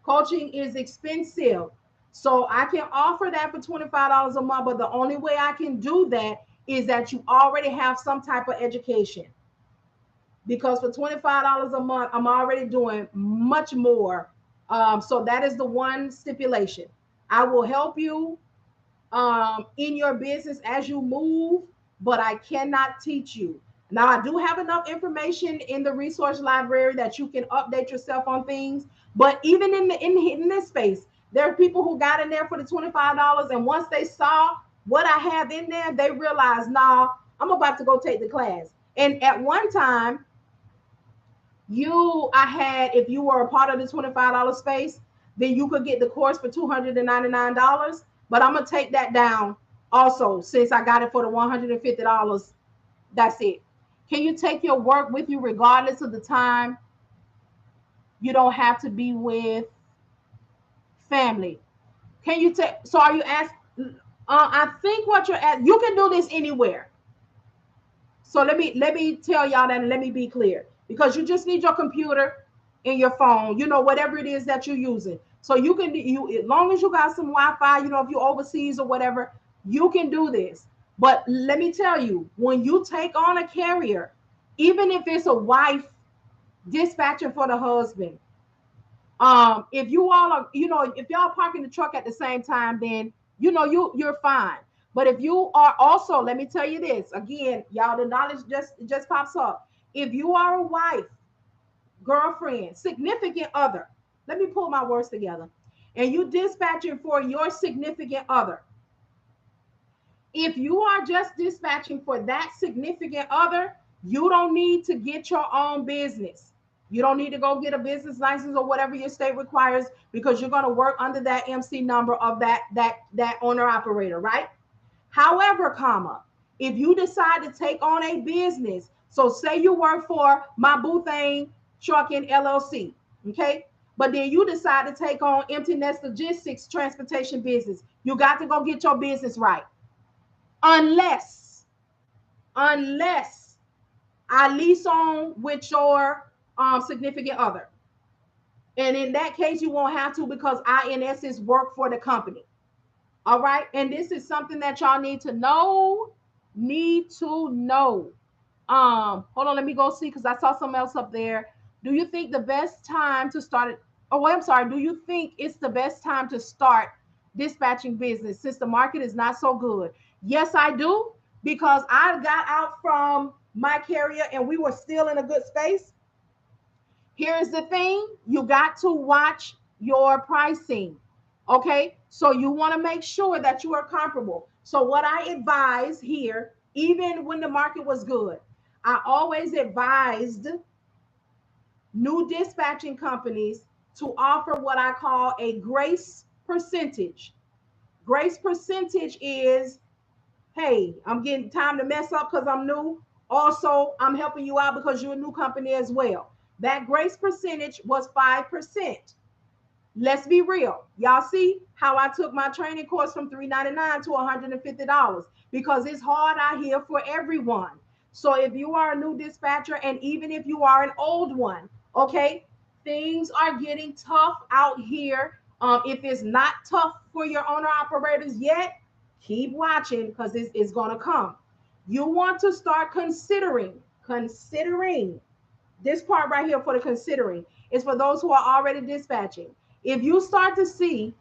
Speaker 1: Coaching is expensive. So I can offer that for $25 a month, but the only way I can do that is that you already have some type of education. Because for $25 a month, I'm already doing much more. So that is the one stipulation. I will help you in your business as you move, but I cannot teach you. Now, I do have enough information in the resource library that you can update yourself on things. But even in this space, there are people who got in there for the $25, and once they saw what I have in there, they realized, nah, I'm about to go take the class. And at one time, I had, if you were a part of the $25 space, then you could get the course for $299. But I'm gonna take that down also, since I got it for the $150. That's it. Can you take your work with you regardless of the time? You don't have to be with family. Can you take? So are you asking? I think what you're at. You can do this anywhere. So let me tell y'all that, and let me be clear, because you just need your computer and your phone. Whatever it is that you're using. So you can as long as you got some Wi-Fi. If you're overseas or whatever, you can do this. But let me tell you, when you take on a carrier, even if it's a wife dispatching for the husband, if you all are, if y'all parking the truck at the same time, then you're fine. But if you are also, let me tell you this again, y'all, the knowledge just pops up. If you are a wife, girlfriend, significant other, let me pull my words together, and you dispatching for your significant other, if you are just dispatching for that significant other, you don't need to get your own business. You don't need to go get a business license or whatever your state requires, because you're going to work under that MC number of that owner operator, right? However, if you decide to take on a business, so say you work for my Boothane Trucking LLC, okay? But then you decide to take on Empty Nest Logistics Transportation business. You got to go get your business right. Unless I lease on with your significant other. And in that case, you won't have to, because I, in essence, work for the company. All right. And this is something that y'all need to know. Hold on, let me go see, because I saw something else up there. Do you think the best time to start it? Oh, I'm sorry. Do you think it's the best time to start dispatching business since the market is not so good? Yes, I do, because I got out from my carrier and we were still in a good space. Here's the thing, you got to watch your pricing. Okay, so you want to make sure that you are comparable. So what I advise here, even when the market was good, I always advised new dispatching companies to offer what I call a grace percentage. Grace percentage is, hey, I'm getting time to mess up because I'm new. Also, I'm helping you out because you're a new company as well. That grace percentage was 5%. Let's be real. Y'all see how I took my training course from $399 to $150, because it's hard out here for everyone. So if you are a new dispatcher, and even if you are an old one, okay, things are getting tough out here. If it's not tough for your owner operators yet, keep watching, because it's going to come. You want to start considering this part right here. For the considering is for those who are already dispatching. If you start to see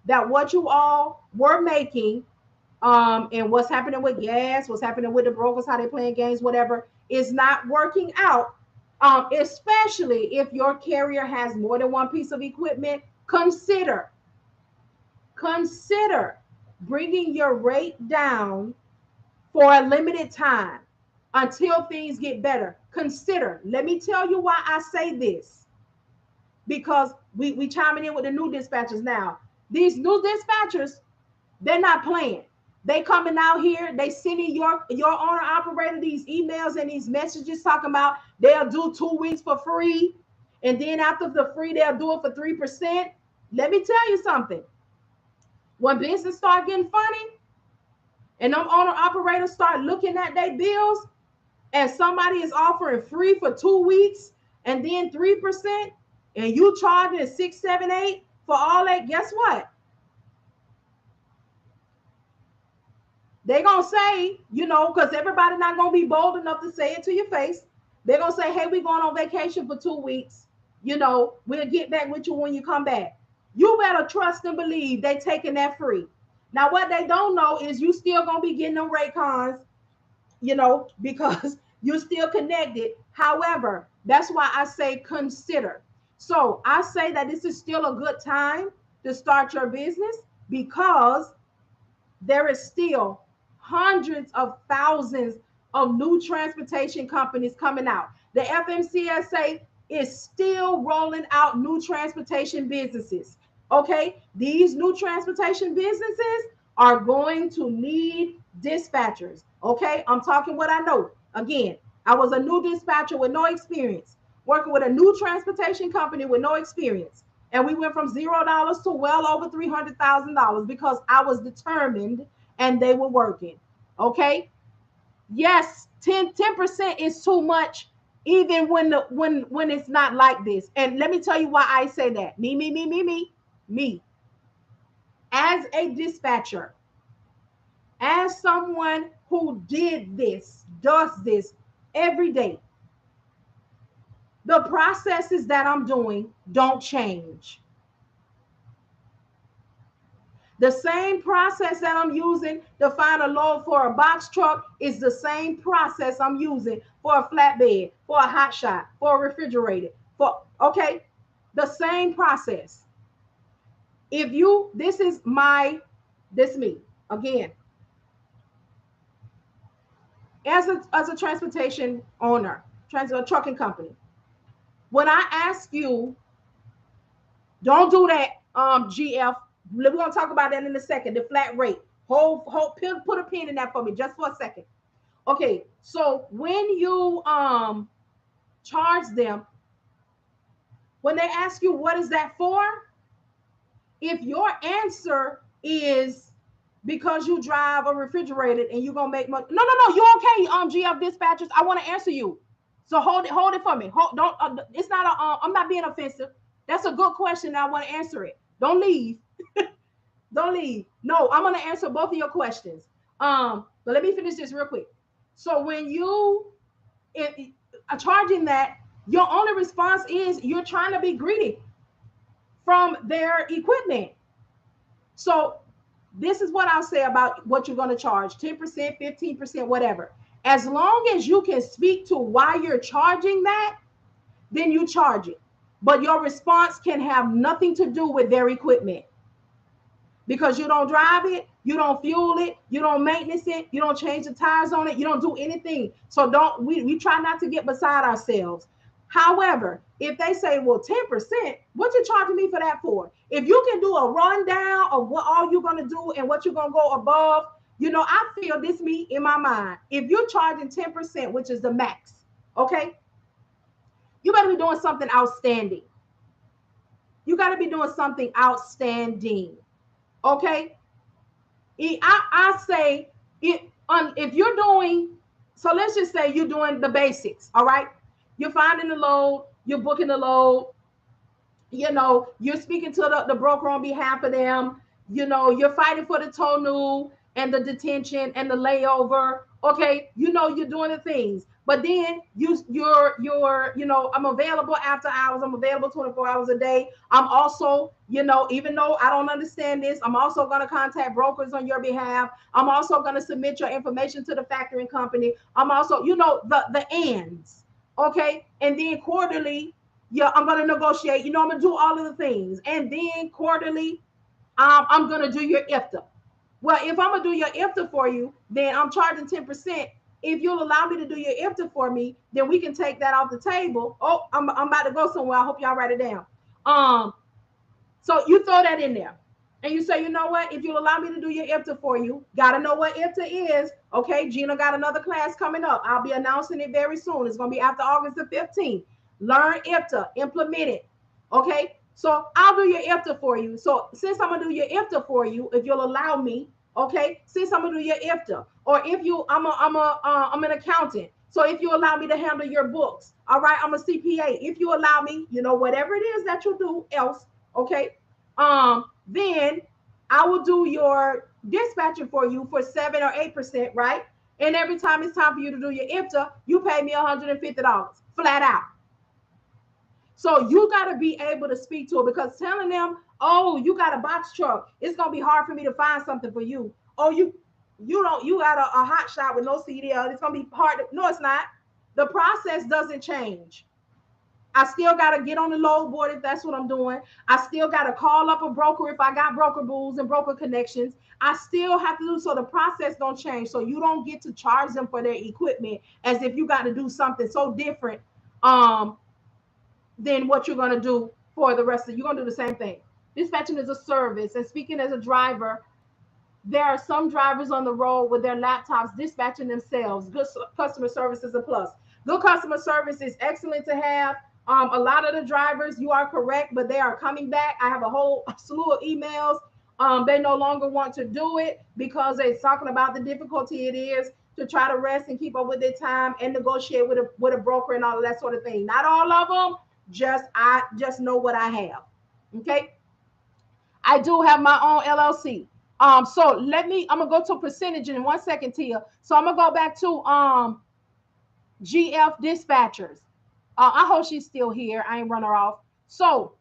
Speaker 1: that what you all were making, and what's happening with gas, what's happening with the brokers, how they playing games, whatever, is not working out, especially if your carrier has more than one piece of equipment, consider bringing your rate down for a limited time until things get better. Consider. Let me tell you why I say this, because we chiming in with the new dispatchers now. These new dispatchers, they're not playing. They coming out here, they sending your owner operator these emails and these messages talking about they'll do 2 weeks for free, and then after the free they'll do it for 3%. Let me tell you something. When business start getting funny and them owner operators start looking at their bills, and somebody is offering free for 2 weeks and then 3%, and you charging 6, 7, 8 for all that, guess what? They're going to say, because everybody not going to be bold enough to say it to your face. They're going to say, hey, we're going on vacation for 2 weeks. We'll get back with you when you come back. You better trust and believe they taking that free. Now, what they don't know is you still going to be getting them rate cons, because You're still connected. However, that's why I say consider. So I say that this is still a good time to start your business because there is still hundreds of thousands of new transportation companies coming out. The FMCSA is still rolling out new transportation businesses. Okay, these new transportation businesses are going to need dispatchers. Okay, I'm talking what I know. Again, I was a new dispatcher with no experience, working with a new transportation company with no experience. And we went from $0 to well over $300,000 because I was determined and they were working. Okay. Yes, 10% is too much, even when it's not like this. And let me tell you why I say that. Me. As a dispatcher, as someone who does this every day, the processes that I'm doing don't change. The same process that I'm using to find a load for a box truck is the same process I'm using for a flatbed, for a hot shot, for a refrigerator, for okay, the same process. If you this me again as a transportation owner, a trucking company. When I ask you, don't do that, GF. We're gonna talk about that in a second. The flat rate. Put a pin in that for me just for a second. Okay, so when you charge them, when they ask you what is that for, if your answer is because you drive a refrigerator and you're gonna make money, no, you okay, GF dispatchers, I want to answer you. So hold it for me. Don't. It's not a. I'm not being offensive. That's a good question. I want to answer it. Don't leave. Don't leave. No, I'm gonna answer both of your questions. But let me finish this real quick. So when you are charging that, your only response is you're trying to be greedy from their equipment. So this is what I'll say about what you're going to charge: 10%, 15%, whatever. As long as you can speak to why you're charging that, then you charge it. But your response can have nothing to do with their equipment because you don't drive it, you don't fuel it, you don't maintenance it, you don't change the tires on it, you don't do anything. So we try not to get beside ourselves. However, if they say, well, 10%, what you charging me for that for? If you can do a rundown of what all you're going to do and what you're going to go above, I feel this me in my mind. If you're charging 10%, which is the max, okay, you got to be doing something outstanding. You got to be doing something outstanding. Okay. I say if you're doing, so let's just say you're doing the basics. All right. You're finding the load, you're booking the load, you're speaking to the broker on behalf of them, you're fighting for the tow new and the detention and the layover. Okay, you're doing the things, but then I'm available after hours, I'm available 24 hours a day. I'm also, even though I don't understand this, I'm also going to contact brokers on your behalf. I'm also going to submit your information to the factoring company. I'm also, the ands. Okay, and then quarterly, yeah, I'm going to negotiate. I'm going to do all of the things. And then quarterly, I'm going to do your IFTA. Well, if I'm going to do your IFTA for you, then I'm charging 10%. If you'll allow me to do your IFTA for me, then we can take that off the table. Oh, I'm about to go somewhere. I hope y'all write it down. So you throw that in there. And you say, you know what? If you'll allow me to do your IFTA for you, got to know what IFTA is. Okay, Gina got another class coming up. I'll be announcing it very soon. It's going to be after August the 15th. Learn IFTA, implement it. Okay, so I'll do your IFTA for you. So since I'm gonna do your IFTA for you, if you'll allow me, okay, since I'm gonna do your IFTA, or if you, I'm an accountant. So if you allow me to handle your books, all right, I'm a CPA. If you allow me, whatever it is that you do else, okay, then I will do your dispatching for you for 7 or 8%, right? And every time it's time for you to do your IFTA, you pay me $150 flat out. So you got to be able to speak to it, because telling them, oh, you got a box truck, it's going to be hard for me to find something for you. Oh, you got a hot shot with no CDL, it's going to be hard. No, it's not. The process doesn't change. I still got to get on the load board if that's what I'm doing. I still got to call up a broker if I got broker bulls and broker connections. I still have to do so. The process don't change. So you don't get to charge them for their equipment as if you got to do something so different than what you're going to do for the rest of. You're going to do the same thing. Dispatching is a service, and speaking as a driver, there are some drivers on the road with their laptops dispatching themselves. Good customer service is a plus. Good customer service is excellent to have. A lot of the drivers, you are correct, but they are coming back. I have a whole slew of emails. They no longer want to do it because they're talking about the difficulty it is to try to rest and keep up with their time and negotiate with a broker and all of that sort of thing. Not all of them. I just know what I have. Okay. I do have my own LLC. So I'm gonna go to percentage in 1 second, Tia. So I'm gonna go back to GF dispatchers. I hope she's still here. I ain't run her off. So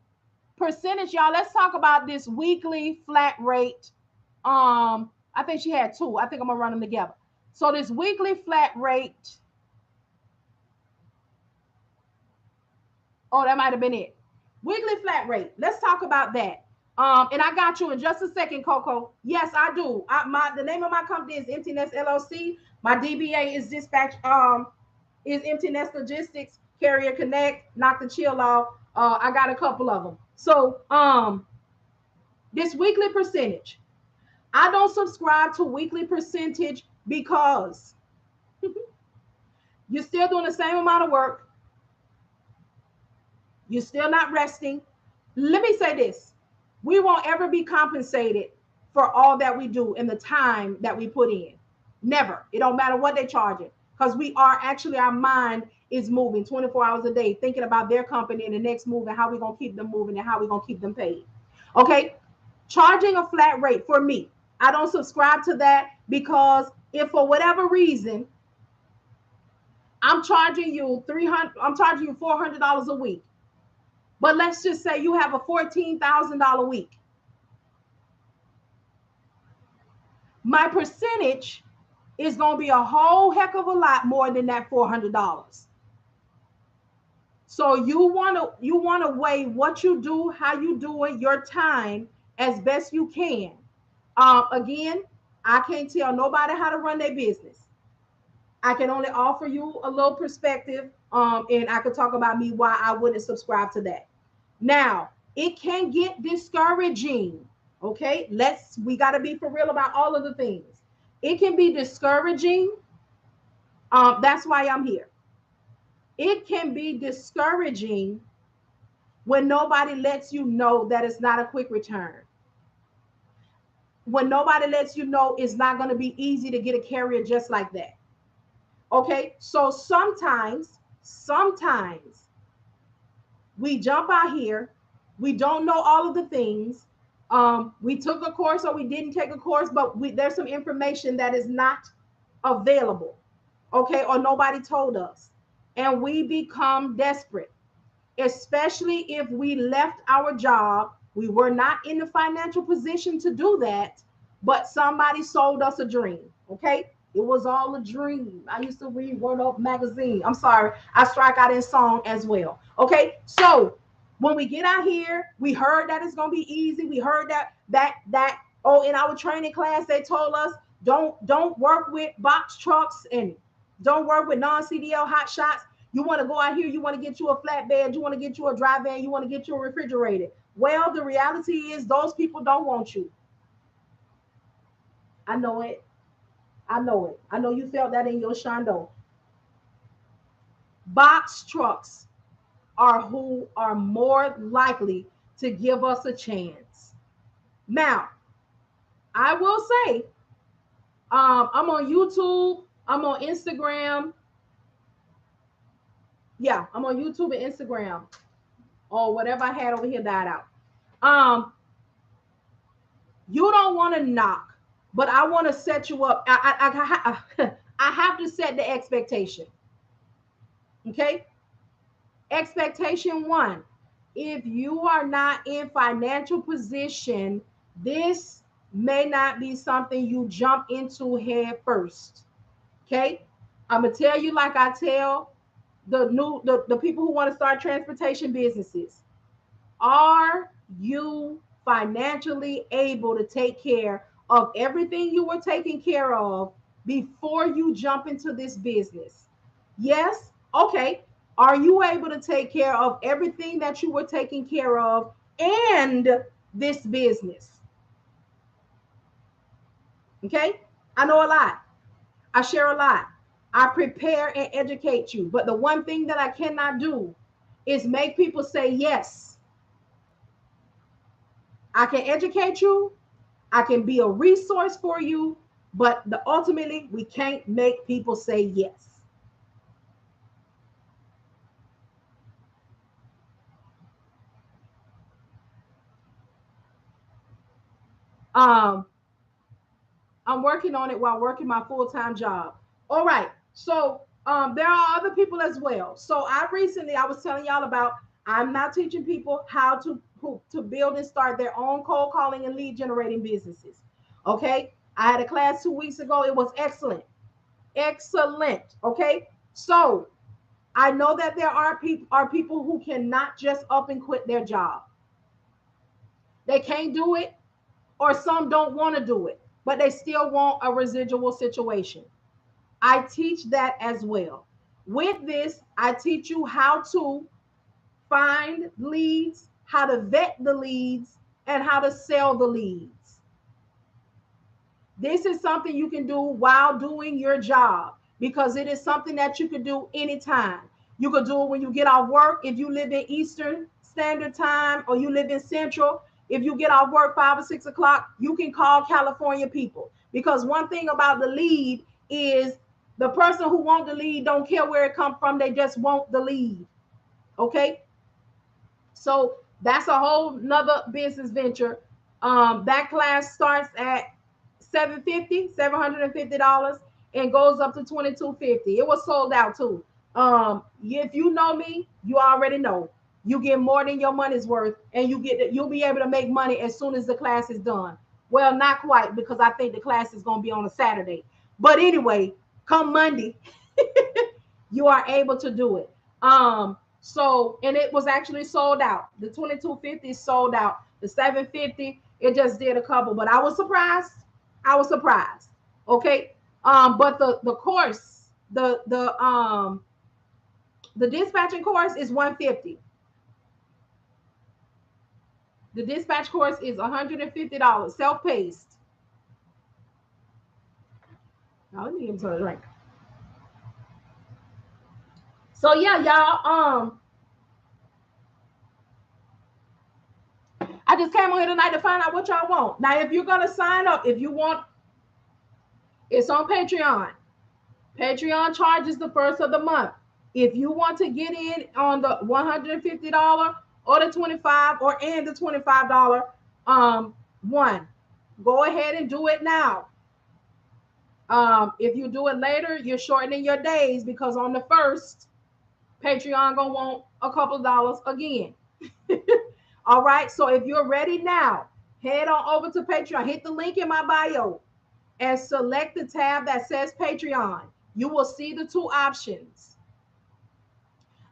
Speaker 1: percentage, y'all. Let's talk about this weekly flat rate. I think she had two. I think I'm gonna run them together. So this weekly flat rate. Oh, that might have been it. Weekly flat rate. Let's talk about that. And I got you in just a second, Coco. Yes, I do. The name of my company is Empty Nest LLC. My DBA is is Empty Nest Logistics, Carrier Connect, Knock the Chill Off. I got a couple of them. So this weekly percentage. I don't subscribe to weekly percentage because you're still doing the same amount of work. You're still not resting. Let me say this. We won't ever be compensated for all that we do and the time that we put in. Never. It don't matter what they charge it, because we are actually, our mind is moving 24 hours a day, thinking about their company and the next move and how we're going to keep them moving and how we're going to keep them paid. Okay. Charging a flat rate for me, I don't subscribe to that, because if for whatever reason I'm charging you $400 a week, but let's just say you have a $14,000 week. My percentage is going to be a whole heck of a lot more than that $400. So you want to weigh what you do, how you do it, your time as best you can. Again, I can't tell nobody how to run their business. I can only offer you a little perspective, and I could talk about me why I wouldn't subscribe to that. Now, it can get discouraging. Okay, we got to be for real about all of the things. It can be discouraging. That's why I'm here. It can be discouraging when nobody lets you know that it's not a quick return. When nobody lets you know it's not going to be easy to get a carrier just like that. Okay, so sometimes we jump out here. We don't know all of the things. We took a course or we didn't take a course, but there's some information that is not available. Okay, or nobody told us. And we become desperate, especially if we left our job. We were not in the financial position to do that, but somebody sold us a dream. Okay. It was all a dream. I used to read Word Up magazine. I'm sorry. I strike out in song as well. Okay. So when we get out here, we heard that it's going to be easy. We heard that in our training class, they told us don't work with box trucks and don't work with non-CDL hot shots. You want to go out here, you want to get you a flatbed, you want to get you a dry van, you want to get you a refrigerator. Well, the reality is those people don't want you. I know it. I know it. I know you felt that in your shondo. Box trucks are who are more likely to give us a chance. Now, I will say, I'm on YouTube. I'm on Instagram. Yeah, I'm on YouTube and Instagram. Or whatever I had over here died out. You don't want to knock, but I want to set you up. I have to set the expectation. Okay? Expectation one. If you are not in financial position, this may not be something you jump into head first. Okay? I'm going to tell you like I tell the people who want to start transportation businesses, are you financially able to take care of everything you were taking care of before you jump into this business? Yes. Okay. Are you able to take care of everything that you were taking care of and this business? Okay. I know a lot. I share a lot. I prepare and educate you. But the one thing that I cannot do is make people say yes. I can educate you, I can be a resource for you, but ultimately we can't make people say yes. Um, I'm working on it while working my full-time job. All right. So there are other people as well. So I was telling y'all about, I'm not teaching people how to build and start their own cold calling and lead generating businesses. Okay. I had a class 2 weeks ago. It was excellent. Excellent. Okay. So I know that there are people who cannot just up and quit their job. They can't do it, or some don't want to do it, but they still want a residual situation. I teach that as well. With this, I teach you how to find leads, how to vet the leads, and how to sell the leads. This is something you can do while doing your job, because it is something that you can do anytime. You could do it when you get off work. If you live in Eastern Standard Time or you live in Central, if you get off work 5 or 6 o'clock, you can call California people. Because one thing about the lead is the person who wants the lead don't care where it comes from. They just want the lead. Okay. So that's a whole nother business venture. That class starts at $750 and goes up to $2250. It was sold out too. If you know me, you already know you get more than your money's worth, and you'll be able to make money as soon as the class is done. Well, not quite, because I think the class is going to be on a Saturday. But anyway, come Monday, you are able to do it. So, and it was actually sold out. The 2250 sold out. The 750, it just did a couple, but I was surprised. I was surprised. Okay. But the course, the dispatching course is 150. The dispatch course is $150, self-paced. Now let me get into a drink. So yeah, y'all. I just came on here tonight to find out what y'all want. Now, if you're gonna sign up, if you want, it's on Patreon. Patreon charges the first of the month. If you want to get in on the $150 or the 25 or and the $25 one, go ahead and do it now. If you do it later, you're shortening your days, because on the first, Patreon gonna want a couple of dollars again. All right. So if you're ready now, head on over to Patreon. Hit the link in my bio and select the tab that says Patreon. You will see the two options.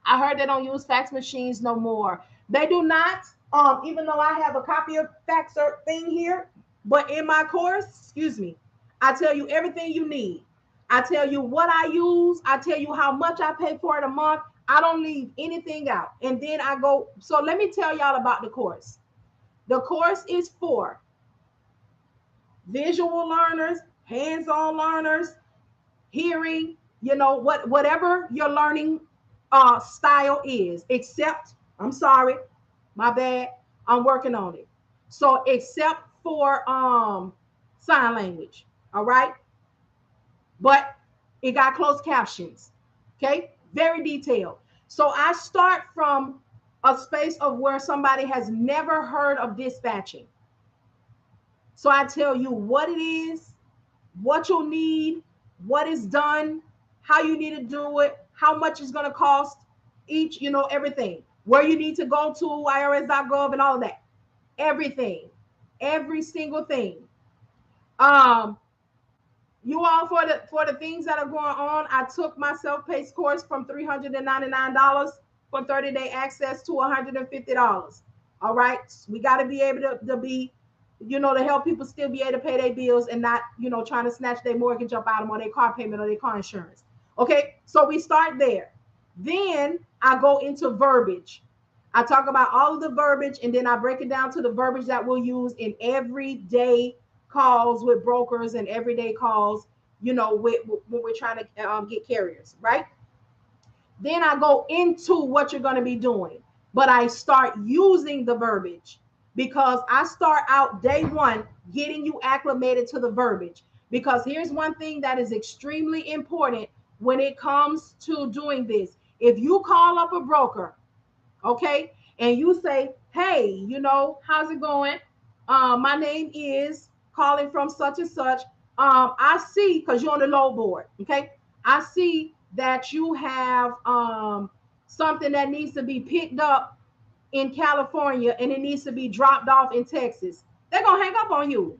Speaker 1: I heard they don't use fax machines no more. They do not. Even though I have a copy of faxer thing here, but in my course, excuse me, I tell you everything you need. I tell you what I use. I tell you how much I pay for it a month. I don't leave anything out. And then I go. So let me tell y'all about the course. The course is for visual learners, hands-on learners, hearing, whatever your learning style is, except, I'm sorry, my bad, I'm working on it. So except for sign language, all right? But it got closed captions, okay? Very detailed. So I start from a space of where somebody has never heard of dispatching. So I tell you what it is, what you'll need, what is done, how you need to do it, how much it's going to cost each, everything, where you need to go to, irs.gov, and all of that. Everything, every single thing. you all, for the things that are going on, I took my self-paced course from $399 for 30-day access to $150. All right. We got to be able to be, to help people still be able to pay their bills and not, trying to snatch their mortgage up out of them or their car payment or their car insurance. Okay. So we start there. Then I go into verbiage. I talk about all of the verbiage, and then I break it down to the verbiage that we'll use in everyday calls with brokers and everyday calls, when we're trying to get carriers, right? Then I go into what you're going to be doing, but I start using the verbiage because I start out day one getting you acclimated to the verbiage. Because here's one thing that is extremely important when it comes to doing this. If you call up a broker, okay, and you say, hey, how's it going? My name is calling from such and such. I see, because you're on the load board, okay? I see that you have something that needs to be picked up in California and it needs to be dropped off in Texas. They're going to hang up on you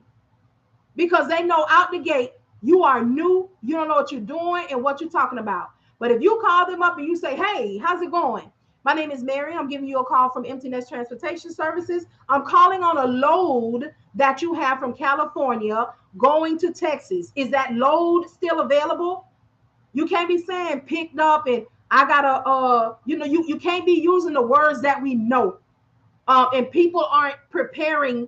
Speaker 1: because they know out the gate you are new, you don't know what you're doing and what you're talking about. But if you call them up and you say, hey, how's it going? My name is Marian. I'm giving you a call from Emptiness Transportation Services. I'm calling on a load that you have from California going to Texas. Is that load still available? You can't be saying picked up and I gotta you can't be using the words that we know. And people aren't preparing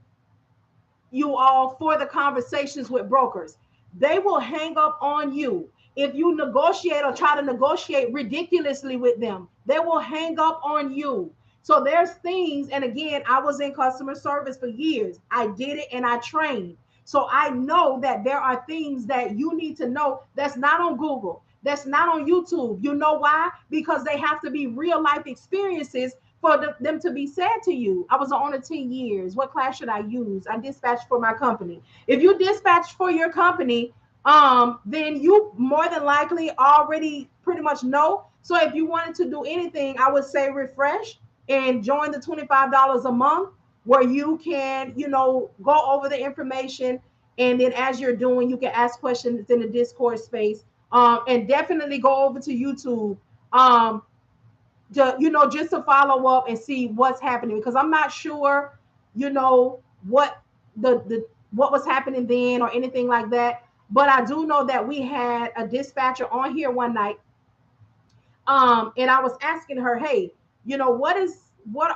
Speaker 1: you all for the conversations with brokers. They will hang up on you. If you negotiate or try to negotiate ridiculously with them, they will hang up on you. So there's things, and again, I was in customer service for years. I did it and I trained. So I know that there are things that you need to know that's not on Google, that's not on YouTube. You know why? Because they have to be real life experiences for them to be said to you. I was on 10 years. What class should I use? I dispatched for my company. If you dispatch for your company, then you more than likely already pretty much know. So if you wanted to do anything, I would say refresh and join the $25 a month where you can, go over the information. And then as you're doing, you can ask questions in the Discord space. And definitely go over to YouTube. Just to follow up and see what's happening, because I'm not sure, what what was happening then or anything like that. But I do know that we had a dispatcher on here one night, and I was asking her, hey, what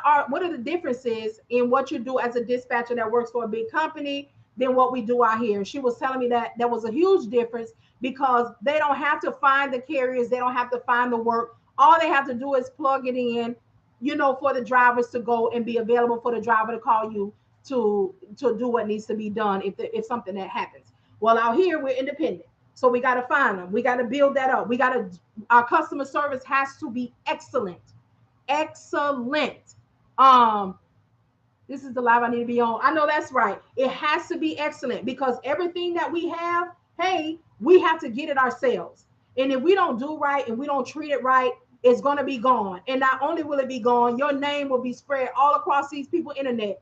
Speaker 1: are the differences in what you do as a dispatcher that works for a big company than what we do out here? And she was telling me that there was a huge difference because they don't have to find the carriers, they don't have to find the work. All they have to do is plug it in, for the drivers to go and be available for the driver to call you to do what needs to be done if something that happens. Well, out here we're independent. So we got to find them. We got to build that up. Our customer service has to be excellent. Excellent. Um, this is the live I need to be on. I know that's right. It has to be excellent because everything that we have, hey, we have to get it ourselves. And if we don't do right and we don't treat it right, it's going to be gone. And not only will it be gone, your name will be spread all across these people's internet.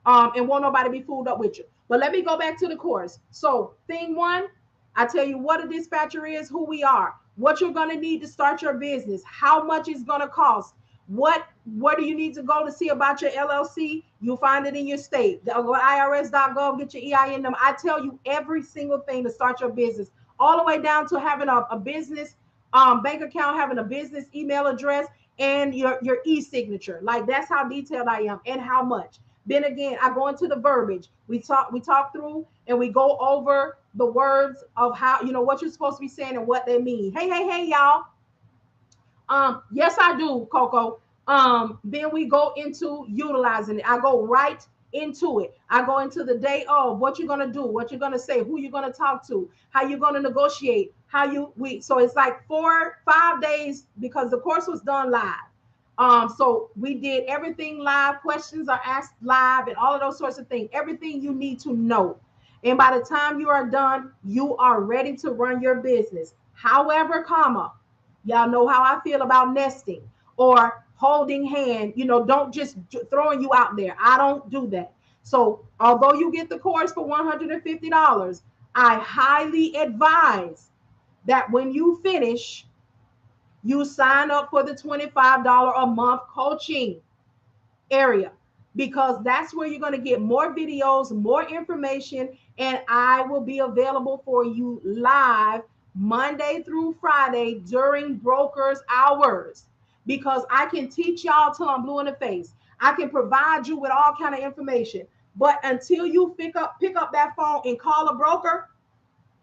Speaker 1: And won't nobody be fooled up with you. But let me go back to the course. So thing one, I tell you what a dispatcher is, who we are, what you're going to need to start your business, how much it's going to cost, where do you need to go to see about your LLC? You'll find it in your state. Go to irs.gov, get your EIN number. I tell you every single thing to start your business, all the way down to having a business bank account, having a business email address, and your e-signature. Like that's how detailed I am and how much. Then again, I go into the verbiage. We talk through and we go over the words of how, what you're supposed to be saying and what they mean. Hey, y'all. Yes, I do, Coco. Then we go into utilizing it. I go right into it. I go into the day of what you're gonna do, what you're gonna say, who you're gonna talk to, how you're gonna negotiate, so it's like 4-5 days because the course was done live. So we did everything live, questions are asked live, and all of those sorts of things, everything you need to know. And by the time you are done, you are ready to run your business. However, y'all know how I feel about nesting or holding hand, don't just throwing you out there. I don't do that. So although you get the course for $150, I highly advise that when you finish, you sign up for the $25 a month coaching area, because that's where you're going to get more videos, more information, and I will be available for you live Monday through Friday during brokers hours, because I can teach y'all till I'm blue in the face. I can provide you with all kind of information, but until you pick up that phone and call a broker,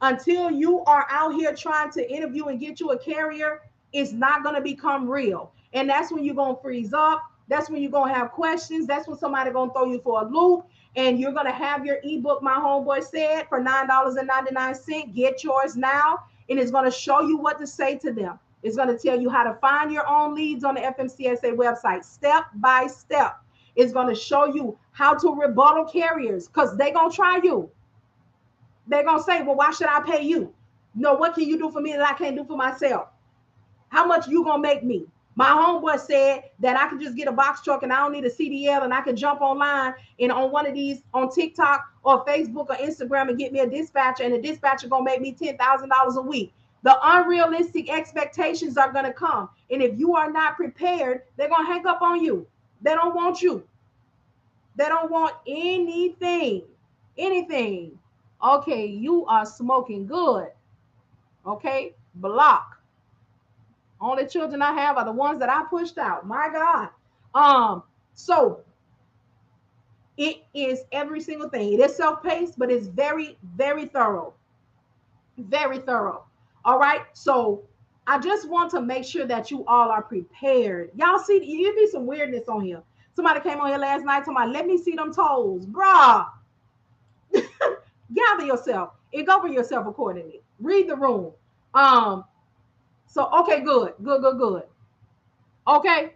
Speaker 1: until you are out here trying to interview and get you a carrier, it's not going to become real. And that's when you're going to freeze up. That's when you're going to have questions. That's when somebody going to throw you for a loop. And you're going to have your ebook, My Homeboy Said, for $9.99. Get yours now. And it's going to show you what to say to them. It's going to tell you how to find your own leads on the FMCSA website, step by step. It's going to show you how to rebuttal carriers, because they're going to try you. They're going to say, well, why should I pay you? No, what can you do for me that I can't do for myself? How much you going to make me? My homeboy said that I can just get a box truck and I don't need a CDL, and I can jump online and on one of these on TikTok or Facebook or Instagram and get me a dispatcher, and the dispatcher going to make me $10,000 a week. The unrealistic expectations are going to come. And if you are not prepared, they're going to hang up on you. They don't want you. They don't want anything. Anything. Okay, you are smoking good. Okay, block. Only children I have are the ones that I pushed out. My God. So it is every single thing. It is self-paced, but it's very, very thorough. Very thorough. All right. So I just want to make sure that you all are prepared. Y'all see, you be some weirdness on here. Somebody came on here last night talking about, let me see them toes. Bruh. Gather yourself and govern yourself accordingly. Read the room. So okay, good. Okay.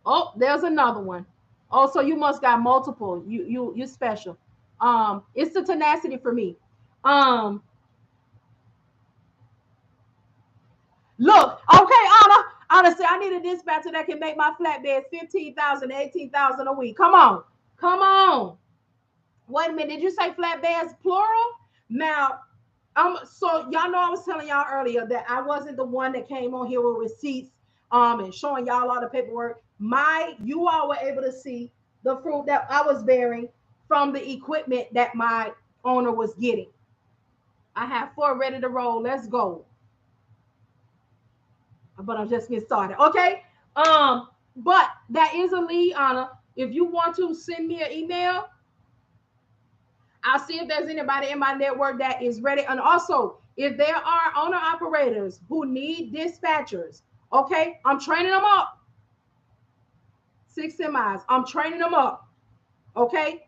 Speaker 1: Oh, there's another one. Oh, so you must got multiple. You special. It's the tenacity for me. Look, okay, Anna. Honestly, I need a dispatcher that can make my flatbeds 15,000, 18,000 a week. Come on. Come on. Wait a minute. Did you say flatbeds plural? Now, so y'all know I was telling y'all earlier that I wasn't the one that came on here with receipts and showing y'all all the paperwork. You all were able to see the fruit that I was bearing from the equipment that my owner was getting. I have 4 ready to roll. Let's go. But I'm just getting started. Okay. But that is a lead, Anna. If you want to send me an email, I'll see if there's anybody in my network that is ready. And also, if there are owner operators who need dispatchers, okay, I'm training them up. 6 semis. I'm training them up. Okay.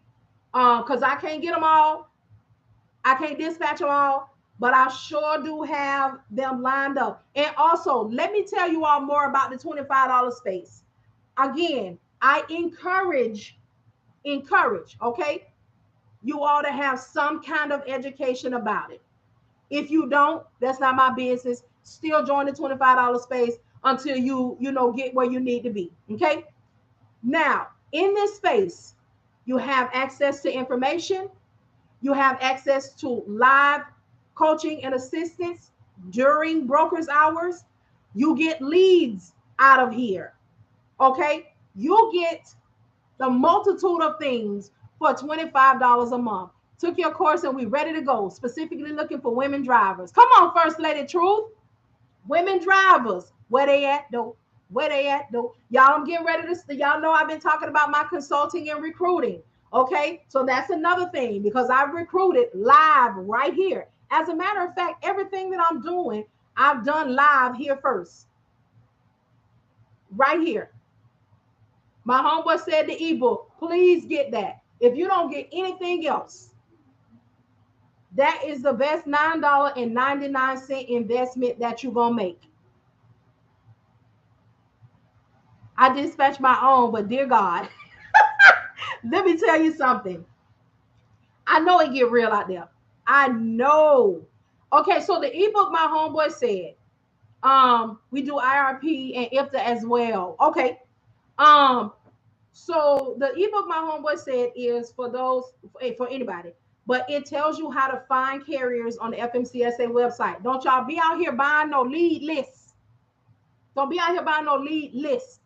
Speaker 1: Because I can't get them all. I can't dispatch them all, but I sure do have them lined up. And also, let me tell you all more about the $25 space. Again, I encourage, okay, you all to have some kind of education about it. If you don't, that's not my business. Still join the $25 space until you get where you need to be. Okay. Now, in this space, you have access to information. You have access to live coaching and assistance during brokers hours. You get leads out of here. Okay. You get the multitude of things for $25 a month. Took your course and we ready to go. Specifically looking for women drivers. Come on, First Lady Truth. Women drivers. Where they at though? Where they at though? Y'all, I'm getting ready to, y'all know I've been talking about my consulting and recruiting. Okay, so that's another thing, because I've recruited live right here. As a matter of fact, everything that I'm doing, I've done live here first. Right here. My homeboy said the ebook, please get that. If you don't get anything else, that is the best $9.99 investment that you're going to make. I dispatch my own, but dear God, let me tell you something. I know it get real out there. I know. Okay, so the ebook my homeboy said, we do IRP and IFTA as well. Okay. So the ebook my homeboy said is for those, for anybody. but it tells you how to find carriers on the FMCSA website. Don't y'all be out here buying no lead lists. Don't be out here buying no lead lists.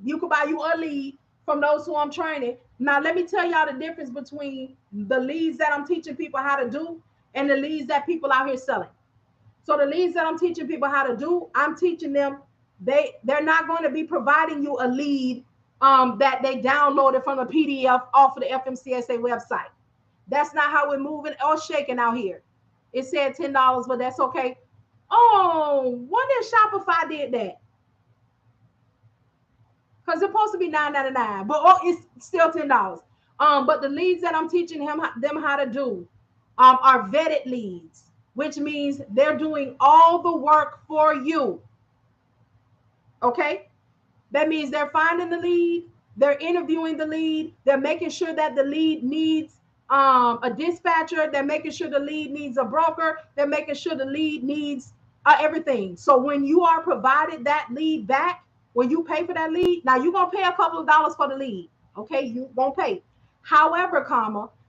Speaker 1: You can buy you a lead from those who I'm training. Now, let me tell y'all the difference between the leads that I'm teaching people how to do and the leads that people out here selling. So the leads that I'm teaching people how to do, I'm teaching them, they're not going to be providing you a lead that they downloaded from a PDF off of the FMCSA website. That's not how we're moving or shaking out here. It said $10, but that's okay. Oh, wonder if Shopify did that. Because it's supposed to be $9.99, but it's still $10. But the leads that I'm teaching them how to do are vetted leads, which means they're doing all the work for you. Okay, that means they're finding the lead, they're interviewing the lead, they're making sure that the lead needs a dispatcher, they're making sure the lead needs a broker, they're making sure the lead needs everything. So when you are provided that lead back, when you pay for that lead, now you're gonna pay a couple of dollars for the lead. Okay, you gonna pay. However,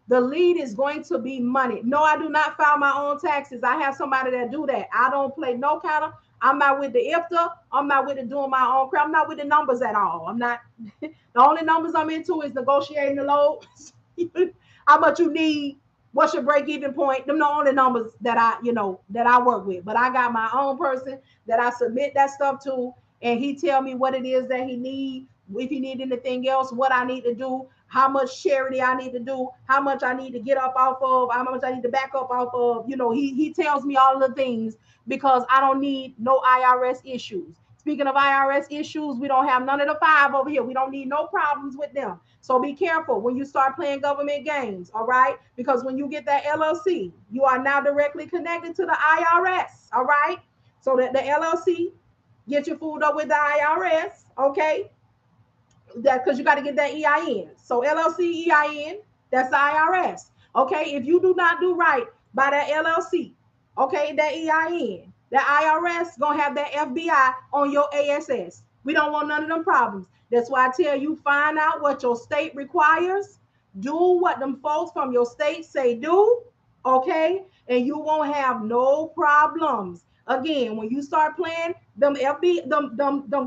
Speaker 1: the lead is going to be money. No, I do not file my own taxes. I have somebody that do that. I don't play no kind of. I'm not with the IFTA. I'm not with the doing my own crap. I'm not with the numbers at all. I'm not. The only numbers I'm into is negotiating the load. How much you need, what's your break-even point. Them the only numbers that I work with. But I got my own person that I submit that stuff to, and he tell me what it is that he need, if he need anything else, what I need to do, how much charity I need to do, how much I need to get up off of, how much I need to back up off of. He tells me all the things because I don't need no IRS issues. Speaking of IRS issues, we don't have none of the five over here. We don't need no problems with them. So be careful when you start playing government games, all right? Because when you get that LLC, you are now directly connected to the IRS, all right? So that the LLC get you fooled up with the IRS, okay? That because you got to get that EIN. So LLC EIN, that's the IRS. Okay, if you do not do right by that LLC, okay, that EIN, the IRS gonna have that FBI on your ASS. We don't want none of them problems. That's why I tell you, find out what your state requires, do what them folks from your state say do, okay, and you won't have no problems. Again, when you start playing them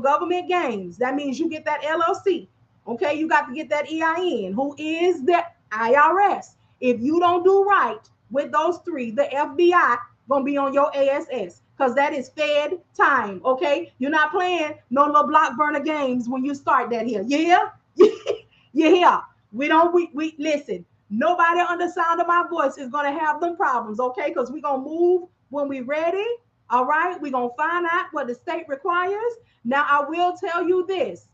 Speaker 1: government games, that means you get that LLC. Okay, you got to get that EIN, who is the IRS. If you don't do right with those three, the FBI gonna be on your ASS because that is Fed time. Okay, you're not playing no little block burner games when you start that here. Yeah, yeah. We listen. Nobody on the sound of my voice is gonna have them problems. Okay, because we gonna move when we ready. All right, we're going to find out what the state requires. Now, I will tell you this.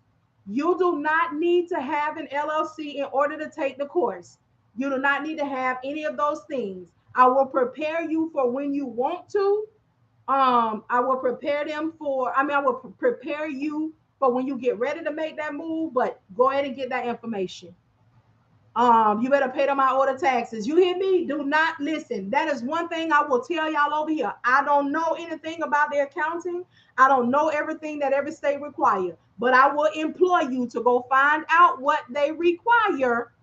Speaker 1: You do not need to have an LLC in order to take the course. You do not need to have any of those things. I will prepare you for when you want to. I will prepare I will prepare you for when you get ready to make that move, but go ahead and get that information. You better pay them my order taxes. You hear me? Do not listen. That is one thing I will tell y'all over here. I don't know anything about their accounting. I don't know everything that every state requires, but I will employ you to go find out what they require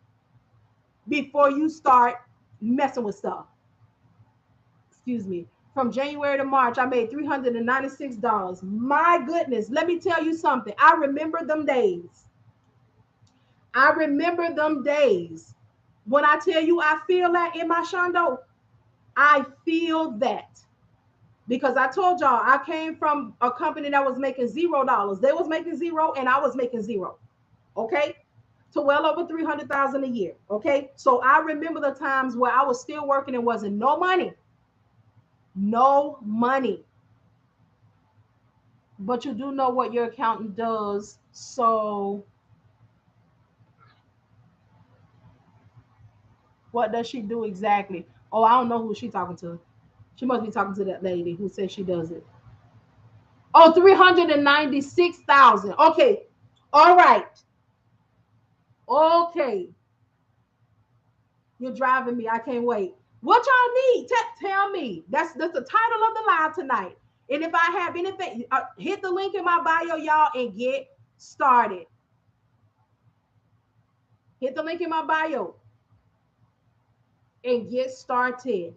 Speaker 1: before you start messing with stuff. Excuse me. From January to March, I made $396. My goodness. Let me tell you something. I remember them days. I remember them days. When I tell you I feel that in my shondo, I feel that. Because I told y'all I came from a company that was making $0. They was making zero and I was making zero. Okay? To well over 300,000 a year. Okay? So I remember the times where I was still working and wasn't no money. No money. But you do know what your accountant does. So what does she do exactly? Oh, I don't know who she's talking to. She must be talking to that lady who says she does it. Oh, 396,000. Okay. All right. Okay. You're driving me. I can't wait. What y'all need? Tell me. That's the title of the live tonight. And if I have anything, hit the link in my bio, y'all, and get started. Hit the link in my bio. and get started.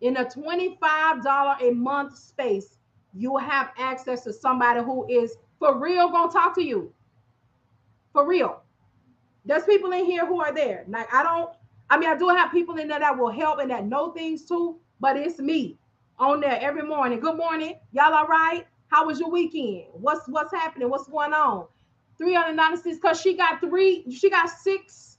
Speaker 1: In a $25 a month space, you will have access to somebody who is for real gonna talk to you. For real. There's people in here who are there. Like I mean, I do have people in there that will help and that know things too, but it's me on there every morning. Good morning. Y'all all right? How was your weekend? What's happening? What's going on? 396 because she got six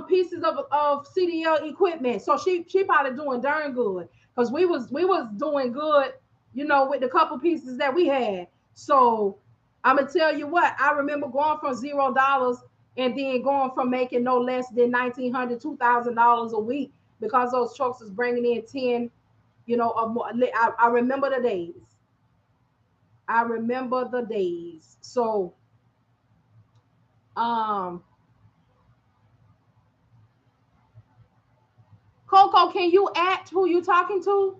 Speaker 1: pieces of CDL equipment. So she probably doing darn good. Because we was doing good, with the couple pieces that we had. So I'm gonna tell you what, I remember going from $0 and then going from making no less than $1,900, $2,000 a week because those trucks was bringing in 10, or more. I remember the days. I remember the days. So, um, Coco, can you act who you talking to?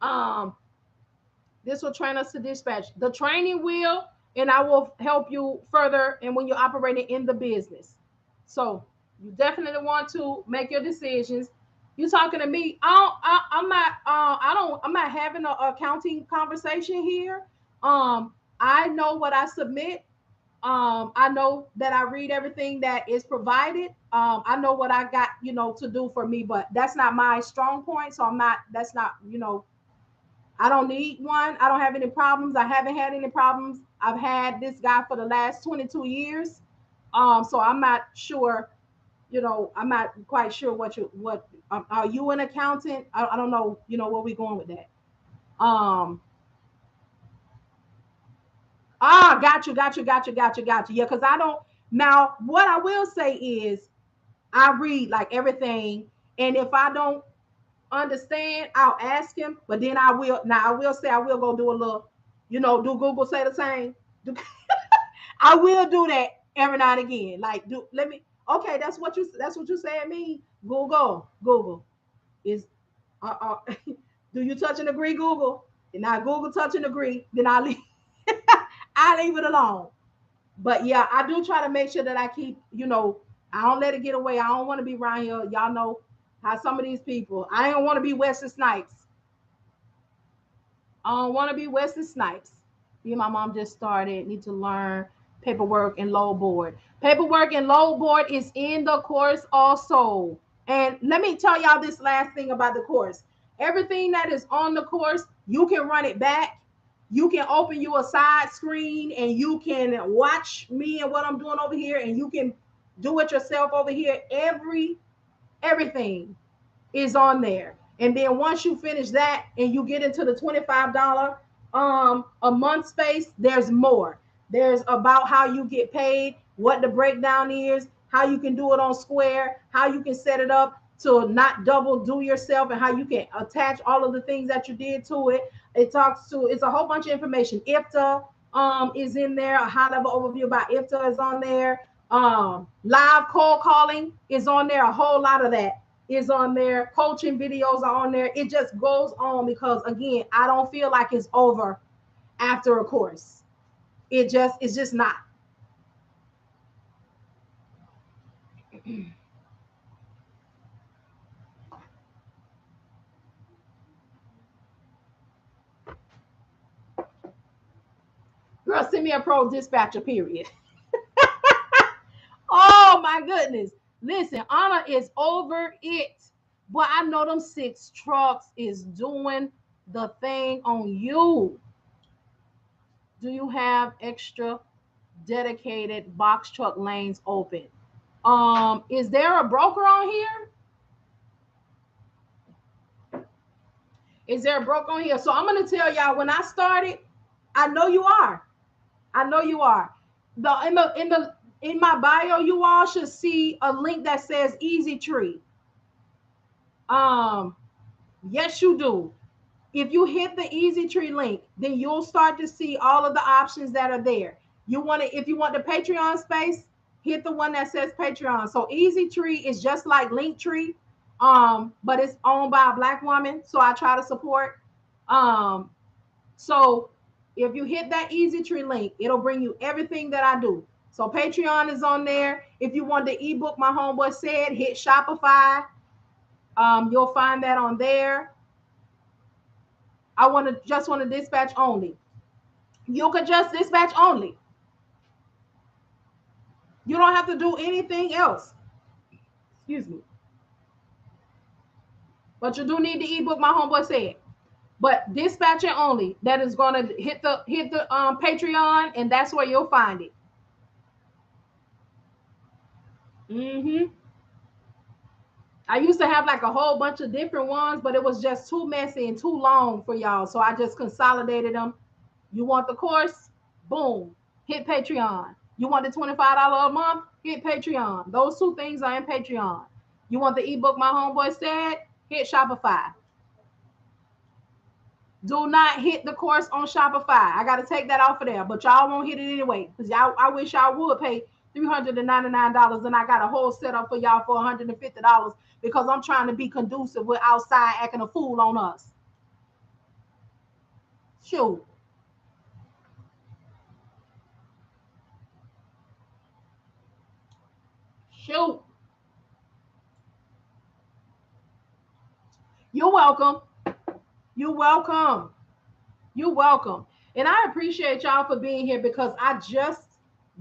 Speaker 1: Um, this will train us to dispatch. The training will, and I will help you further. And when you're operating in the business, so you definitely want to make your decisions. You talking to me? I'm not. I don't. I'm not having a accounting conversation here. I know what I submit. I know that I read everything that is provided. I know what I got, to do for me, but that's not my strong point. So I'm not. That's not. I don't need one. I don't have any problems. I haven't had any problems. I've had this guy for the last 22 years. So I'm not sure, I'm not quite sure what are you an accountant? I don't know, where we going with that. Um, got you. Yeah, because I don't now what I will say is I read like everything, and if I don't understand, I'll ask him, but then I will say I will go do a little, do Google say the same? Do, I will do that every now and again. Like do let me okay, that's what you saying me. Google is do you touch and agree, Google? And now Google touch and agree, then I leave I leave it alone. But yeah, I do try to make sure that I keep, I don't let it get away. I don't want to be around here. Y'all know how some of these people. I don't want to be Wesley Snipes. I don't want to be Wesley Snipes. Me and my mom just started. Need to learn paperwork and load board. Paperwork and load board is in the course also. And let me tell y'all this last thing about the course. Everything that is on the course, you can run it back. You can open you a side screen and you can watch me and what I'm doing over here, and you can do it yourself over here. Everything is on there. And then once you finish that and you get into the $25 a month space, there's more. There's about how you get paid, what the breakdown is, how you can do it on Square, how you can set it up to not double do yourself, and how you can attach all of the things that you did to it. It's a whole bunch of information. IFTA is in there, a high level overview about IFTA is on there. Live call calling is on there, a whole lot of that is on there. Coaching videos are on there. It just goes on because again, I don't feel like it's over after a course. It's just not. Girl, send me a pro dispatcher, period. Oh my goodness. Listen, Anna is over it. But I know them six trucks is doing the thing on you. Do you have extra dedicated box truck lanes open? Is there a broker on here? Is there a broker on here? So I'm gonna tell y'all when I started, I know you are. I know you are. In my bio, you all should see a link that says Easy Tree. Um, yes, you do. If you hit the Easy Tree link, then you'll start to see all of the options that are there. If you want the Patreon space, hit the one that says Patreon. So Easy Tree is just like Linktree, but it's owned by a Black woman. So I try to support. Um, So if you hit that Easy Tree link, it'll bring you everything that I do. So Patreon is on there. If you want the ebook, My Homeboy Said, hit Shopify. You'll find that on there. I want to dispatch only. You can just dispatch only. You don't have to do anything else. Excuse me. But you do need the ebook, My Homeboy Said. But dispatching only. That is going to hit the Patreon, and that's where you'll find it. Mm-hmm. I used to have like a whole bunch of different ones, but it was just too messy and too long for y'all. So I just consolidated them. You want the course? Boom. Hit Patreon. You want the $25 a month? Hit Patreon. Those two things are in Patreon. You want the ebook, My Homeboy Said? Hit Shopify. Do not hit the course on Shopify. I got to take that off of there, but y'all won't hit it anyway. Because I wish y'all would pay $399, and I got a whole setup for y'all for $150 because I'm trying to be conducive with outside acting a fool on us. Shoot. Shoot. You're welcome. You're welcome. You're welcome. And I appreciate y'all for being here because I just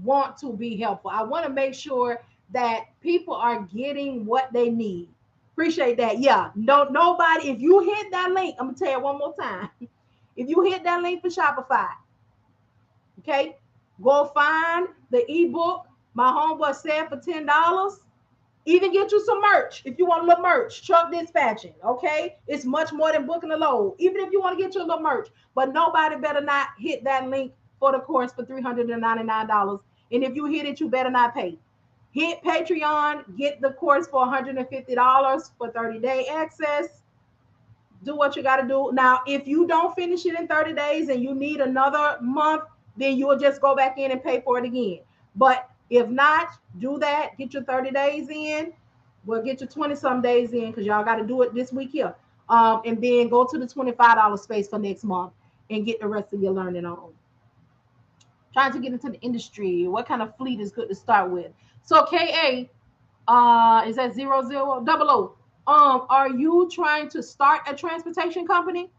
Speaker 1: want to be helpful. I want to make sure that people are getting what they need. Appreciate that. Yeah. No, nobody, if you hit that link, I'm gonna tell you one more time. If you hit that link for Shopify, okay, go find the ebook, My Homeboy Said, for $10. Even get you some merch if you want a little merch. Truck dispatching, okay? It's much more than booking a load. Even if you want to get you a little merch, but nobody better not hit that link for the course for $399. And if you hit it, you better not pay. Hit Patreon, get the course for $150 for 30-day access. Do what you got to do. Now, if you don't finish it in 30 days and you need another month, then you'll just go back in and pay for it again. But if not, do that. Get your 30 days in. We'll get your 20 some days in because y'all got to do it this week here. And then go to the $25 space for next month and get the rest of your learning on. Trying to get into the industry. What kind of fleet is good to start with? So KA is that 0000. Are you trying to start a transportation company?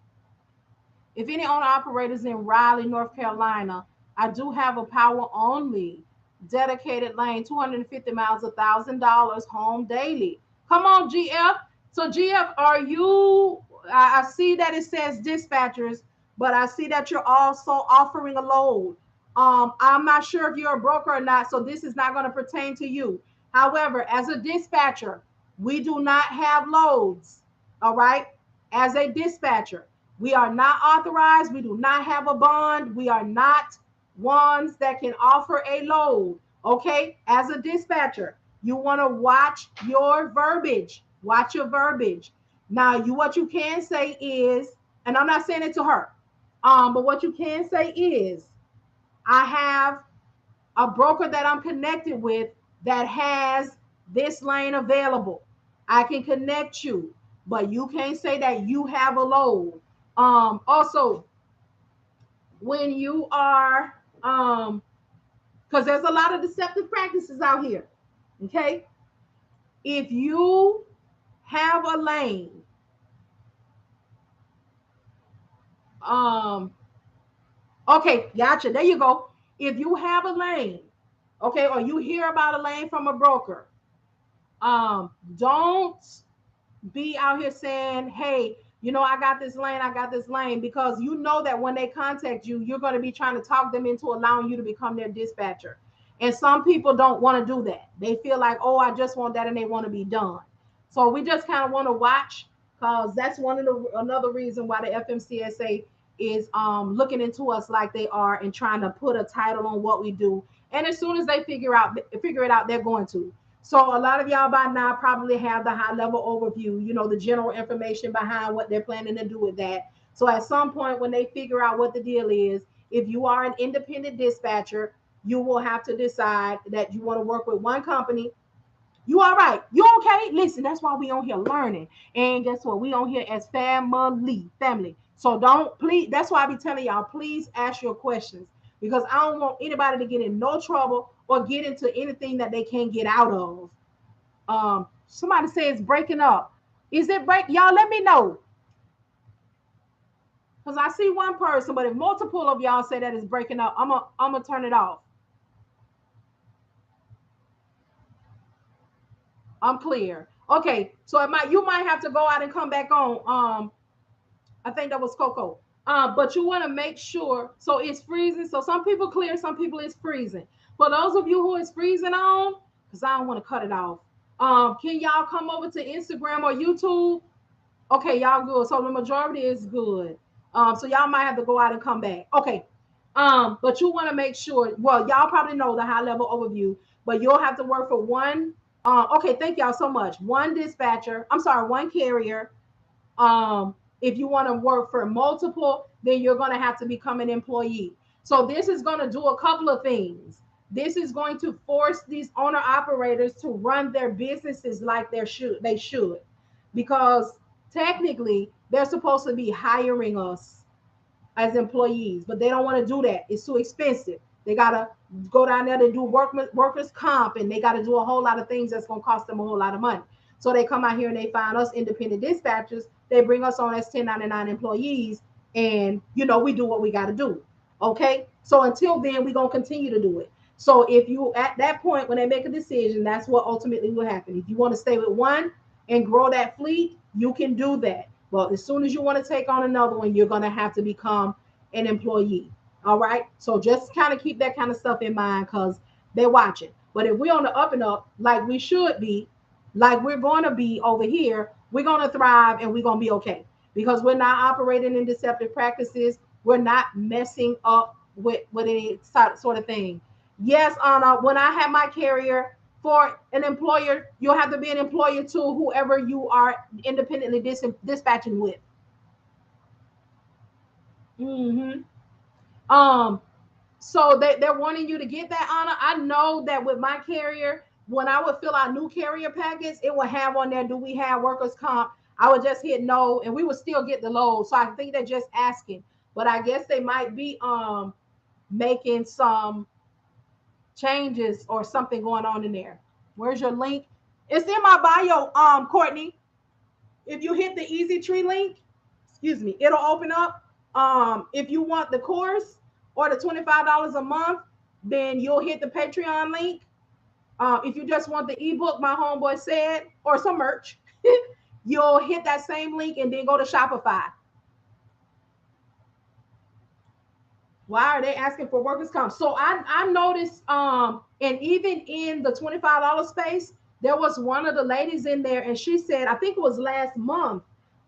Speaker 1: If any owner operators in Raleigh, North Carolina, I do have a power only dedicated lane, 250 miles, $1,000 home daily. Come on, GF. So GF, are you, I see that it says dispatchers, but I see that you're also offering a load. I'm not sure if you're a broker or not, so this is not going to pertain to you. However, as a dispatcher, we do not have loads. All right. As a dispatcher, we are not authorized. We do not have a bond. We are not ones that can offer a load. Okay. As a dispatcher, you want to watch your verbiage. Watch your verbiage. Now, what you can say is, and I'm not saying it to her, but what you can say is, I have a broker that I'm connected with that has this lane available. I can connect you, but you can't say that you have a load. Also, when you are, because there's a lot of deceptive practices out here. Okay. If you have a lane, okay, gotcha. There you go. If you have a lane, okay, or you hear about a lane from a broker, don't be out here saying, hey, I got this lane, because you know that when they contact you, you're going to be trying to talk them into allowing you to become their dispatcher. And some people don't want to do that. They feel like, oh, I just want that, and they want to be done. So we just kind of want to watch, because that's another reason why the FMCSA is looking into us like they are and trying to put a title on what we do. And as soon as they figure it out, they're going to. So a lot of y'all by now probably have the high level overview, the general information behind what they're planning to do with that. So at some point when they figure out what the deal is, if you are an independent dispatcher, you will have to decide that you want to work with one company. You all right? You okay? Listen, that's why we on here learning. And guess what? We on here as family. So don't, please, that's why I be telling y'all, please ask your questions, because I don't want anybody to get in no trouble or get into anything that they can't get out of. Somebody says breaking up. Is it break? Y'all let me know. Because I see one person, but if multiple of y'all say that it's breaking up, I'm gonna turn it off. I'm clear. Okay, so you might have to go out and come back on. I think that was Coco. But you want to make sure. So it's freezing. So some people clear, some people it's freezing. For those of you who is freezing on, because I don't want to cut it off. Can y'all come over to Instagram or YouTube? Okay, y'all good. So the majority is good. So y'all might have to go out and come back. Okay. But you want to make sure. Well, y'all probably know the high level overview, but you'll have to work for one. Okay, thank y'all so much. One dispatcher. I'm sorry, one carrier. If you want to work for multiple, then you're going to have to become an employee. So this is going to do a couple of things. This is going to force these owner operators to run their businesses like they should, because technically they're supposed to be hiring us as employees, but they don't want to do that. It's too expensive. They gotta go down there to do workers comp, and they gotta do a whole lot of things that's gonna cost them a whole lot of money. So they come out here and they find us independent dispatchers. They bring us on as 1099 employees, and we do what we gotta do. Okay. So until then, we're gonna continue to do it. So if you at that point when they make a decision, that's what ultimately will happen. If you want to stay with one and grow that fleet, you can do that. Well, as soon as you want to take on another one, you're going to have to become an employee. All right. So just kind of keep that kind of stuff in mind, because they're watching. But if we're on the up and up, like we should be, like we're going to be over here, we're going to thrive and we're going to be okay, because we're not operating in deceptive practices. We're not messing up with any sort of thing. Yes, Anna, when I had my carrier, for an employer, you'll have to be an employer to whoever you are independently dispatching with. Hmm. Um, so they're wanting you to get that honor. I know that with my carrier, when I would fill out new carrier packets, it would have on there, do we have workers comp? I would just hit no, and we would still get the load. So I think they're just asking, but I guess they might be making some changes or something going on in there. Where's your link? It's in my bio, Courtney. If you hit the Easy Tree link, excuse me, it'll open up. If you want the course or the $25 a month, then you'll hit the Patreon link. If you just want the ebook, my homeboy said, or some merch, you'll hit that same link and then go to Shopify. Why are they asking for workers comp? So I noticed, and even in the $25 space, there was one of the ladies in there, and she said, I think it was last month.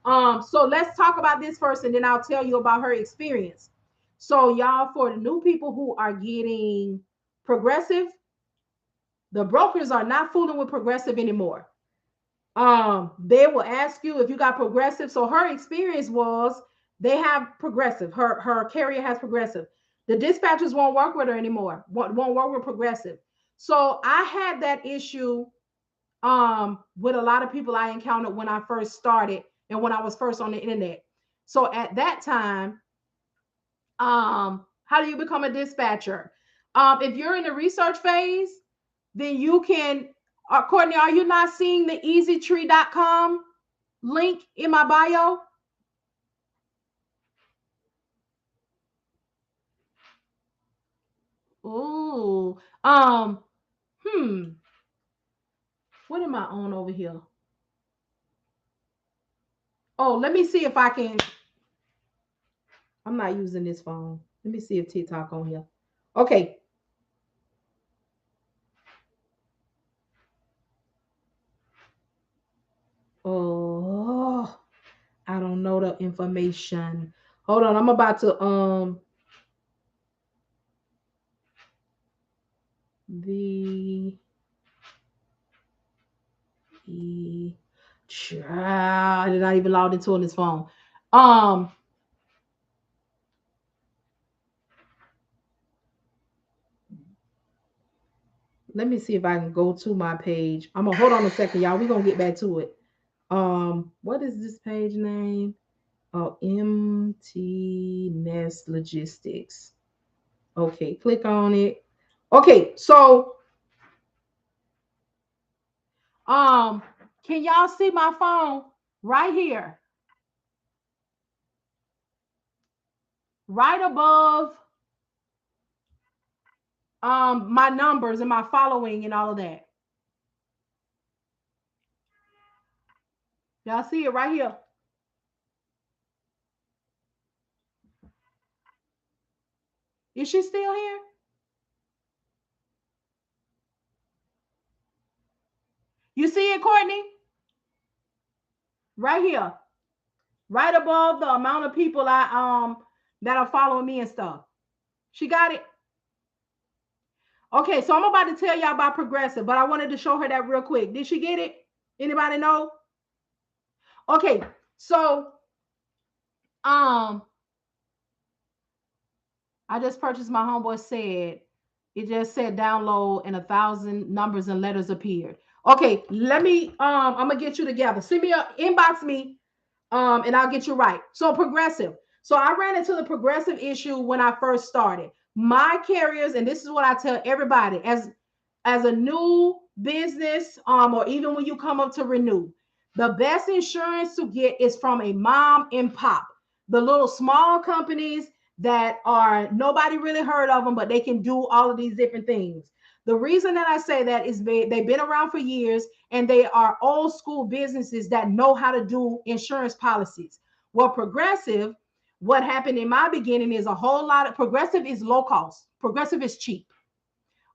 Speaker 1: So let's talk about this first, and then I'll tell you about her experience. So y'all, for the new people who are getting progressive, the brokers are not fooling with progressive anymore. They will ask you if you got progressive. So her experience was they have progressive. Her carrier has progressive. The dispatchers won't work with her anymore. Won't work with progressive. So I had that issue with a lot of people I encountered when I first started and when I was first on the internet. So at that time, how do you become a dispatcher? If you're in the research phase, then you can, Courtney, are you not seeing the easytree.com link in my bio? Ooh. Hmm. What am I on over here? Oh, let me see if I can. I'm not using this phone. Let me see if TikTok on here. Okay. Oh, I don't know the information. Hold on. I'm about to the I did not even log into on this phone. Um, Let me see if I can go to my page. Hold on a second, y'all. We're gonna get back to it. What is this page name? Oh, Emptiness Logistics. Okay, click on it. Okay, so um, can y'all see my phone right here, right above my numbers and my following and all of that? Y'all see it right here? Is she still here? You see it, Courtney? Right here, right above the amount of people that are following me and stuff. She got it. Okay, so I'm about to tell y'all about Progressive, but I wanted to show her that real quick. Did she get it? Anybody know? Okay, so um, I just purchased, my homeboy said, it just said download and 1,000 numbers and letters appeared. Okay, let me I'm gonna get you together. Send me a inbox me and I'll get you right. So Progressive. So I ran into the Progressive issue when I first started. My carriers, and this is what I tell everybody as a new business, or even when you come up to renew, the best insurance to get is from a mom and pop, the little small companies that are nobody really heard of them, but they can do all of these different things. The reason that I say that is they've been around for years and they are old school businesses that know how to do insurance policies. Well, Progressive, what happened in my beginning is a whole lot of Progressive is low cost. Progressive is cheap.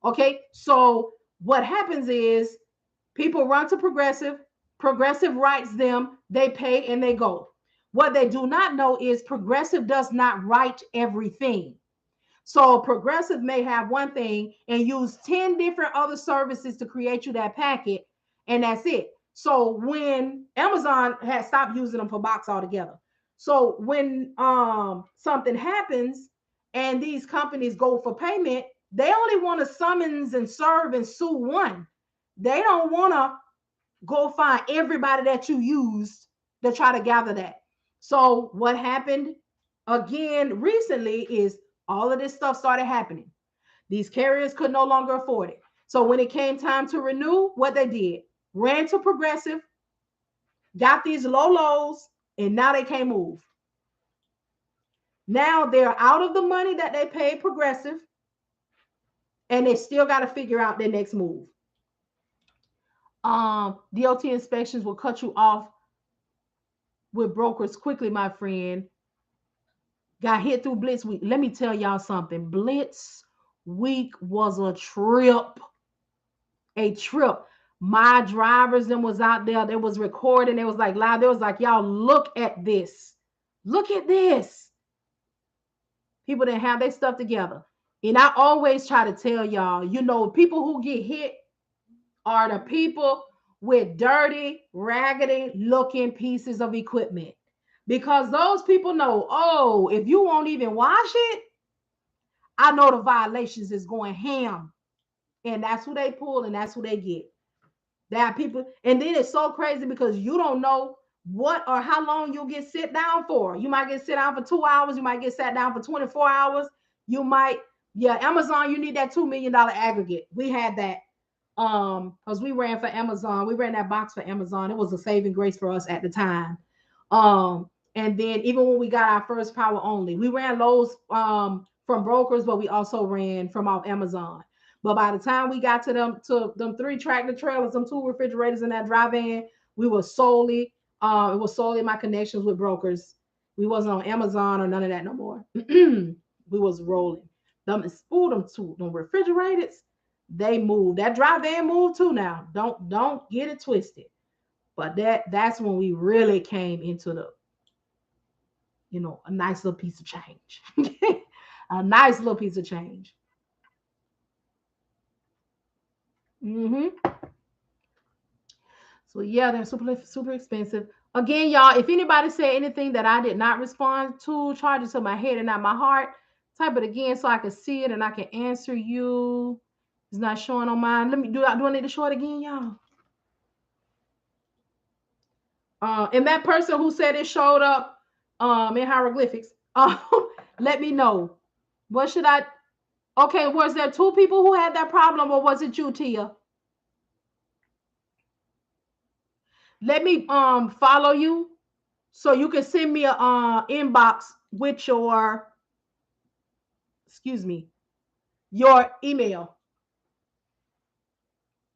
Speaker 1: Okay, so what happens is people run to Progressive, Progressive writes them, they pay and they go. What they do not know is Progressive does not write everything. So Progressive may have one thing and use 10 different other services to create you that packet, and that's it. So when Amazon had stopped using them for box altogether. So when something happens and these companies go for payment, they only want to summons and serve and sue one. They don't want to go find everybody that you used to try to gather that. So what happened again recently is all of this stuff started happening. These carriers could no longer afford it. So when it came time to renew, what they did, ran to Progressive, got these low lows, and now they can't move. Now they're out of the money that they paid Progressive, and they still got to figure out their next move. DOT inspections will cut you off with brokers quickly, my friend. Got hit through Blitz Week. Let me tell y'all something. Blitz Week was a trip. A trip. My drivers then was out there. They was recording. They was like live. They was like, y'all look at this. Look at this. People didn't have their stuff together. And I always try to tell y'all, people who get hit are the people with dirty, raggedy looking pieces of equipment. Because those people know, oh, if you won't even wash it, I know the violations is going ham. And that's who they pull and that's who they get. That people, and then it's so crazy because you don't know what or how long you'll get sit down for. You might get sit down for 2 hours, you might get sat down for 24 hours. You might, yeah, Amazon, you need that $2 million aggregate. We had that. Because we ran for Amazon, we ran that box for Amazon. It was a saving grace for us at the time. And then even when we got our first power only, we ran lows from brokers, but we also ran from off Amazon. But by the time we got to them 3 tractor trailers, them 2 refrigerators in that dry van, we were solely it was solely my connections with brokers. We wasn't on Amazon or none of that no more. We was rolling. Them refrigerators, they moved. That dry van moved too now. Don't get it twisted. But that's when we really came into a nice little piece of change. A nice little piece of change. Mm-hmm. So yeah, they're super super expensive. Again, y'all, if anybody said anything that I did not respond to, charge it to my head and not my heart. Type it again so I can see it and I can answer you. It's not showing on mine. Let me do I need to show it again, y'all? And that person who said it showed up, in hieroglyphics. Let me know. What should I? Okay, was there two people who had that problem, or was it you, Tia? Let me follow you so you can send me a inbox with your, excuse me, your email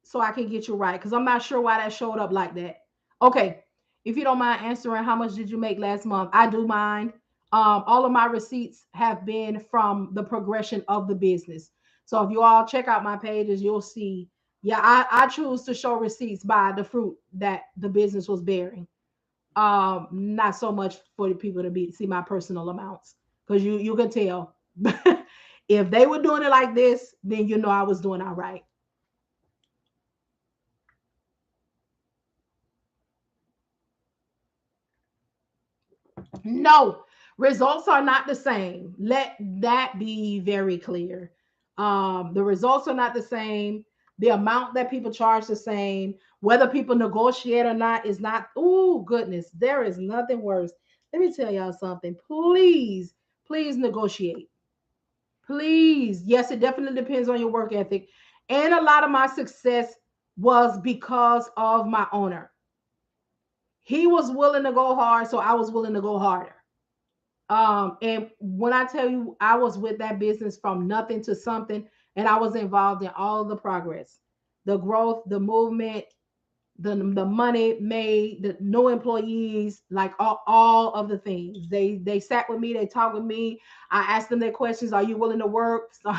Speaker 1: so I can get you right, because I'm not sure why that showed up like that. Okay, if you don't mind answering, how much did you make last month? I do mind. All of my receipts have been from the progression of the business. So if you all check out my pages, you'll see. Yeah, I choose to show receipts by the fruit that the business was bearing. Not so much for the people to be see my personal amounts, because you can tell. If they were doing it like this, then you know I was doing all right. No, results are not the same. Let that be very clear. The results are not the same. The amount that people charge the same. Whether people negotiate or not is not. Oh goodness, there is nothing worse. Let me tell y'all something. Please, please negotiate. Please. Yes, it definitely depends on your work ethic. And a lot of my success was because of my owner. He was willing to go hard, so I was willing to go harder. And when I tell you, I was with that business from nothing to something, and I was involved in all the progress, the growth, the movement, the money made, the no employees, like all of the things. They sat with me, they talked with me. I asked them their questions. Are you willing to work? So,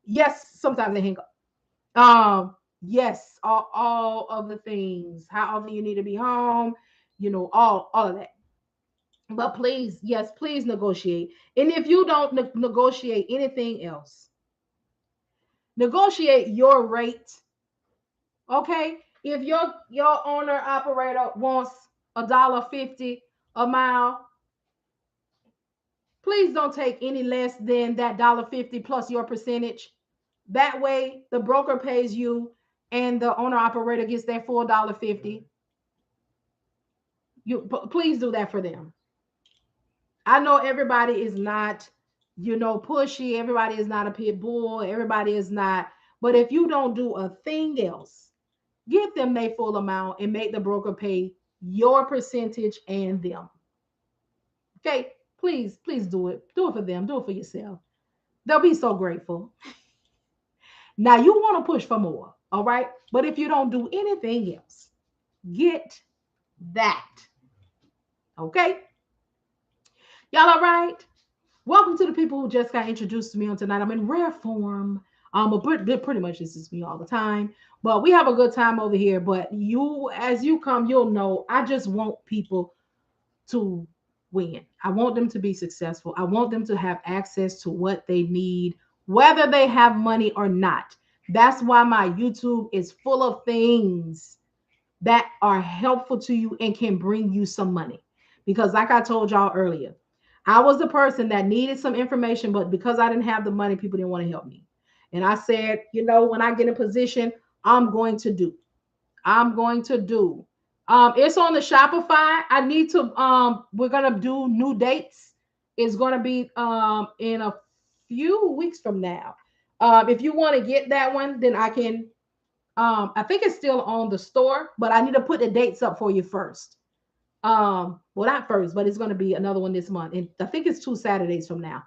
Speaker 1: yes, sometimes they hang up. Yes, all of the things. How often you need to be home, all of that. But please, yes, please negotiate. And if you don't negotiate anything else, negotiate your rate. Okay. If your owner operator wants $1.50 a mile, please don't take any less than that $1.50 plus your percentage. That way, the broker pays you, and the owner operator gets their full $1.50. Please do that for them. I know everybody is not, pushy. Everybody is not a pit bull. Everybody is not. But if you don't do a thing else, give them their full amount and make the broker pay your percentage and them. Okay? Please, please do it. Do it for them. Do it for yourself. They'll be so grateful. Now you want to push for more, all right? But if you don't do anything else, get that. Okay? Y'all all right? Welcome to the people who just got introduced to me on tonight. I'm in rare form. But pretty much this is me all the time. But we have a good time over here. But as you come, you'll know I just want people to win. I want them to be successful. I want them to have access to what they need, whether they have money or not. That's why my YouTube is full of things that are helpful to you and can bring you some money. Because, like I told y'all earlier, I was the person that needed some information, but because I didn't have the money, people didn't want to help me. And I said, when I get in position, I'm going to do. I'm going to do. It's on the Shopify. I need to. We're gonna do new dates. It's gonna be in a few weeks from now. If you want to get that one, then I can. I think it's still on the store, but I need to put the dates up for you first. Well, not first, but it's going to be another one this month, and I think it's 2 Saturdays from now.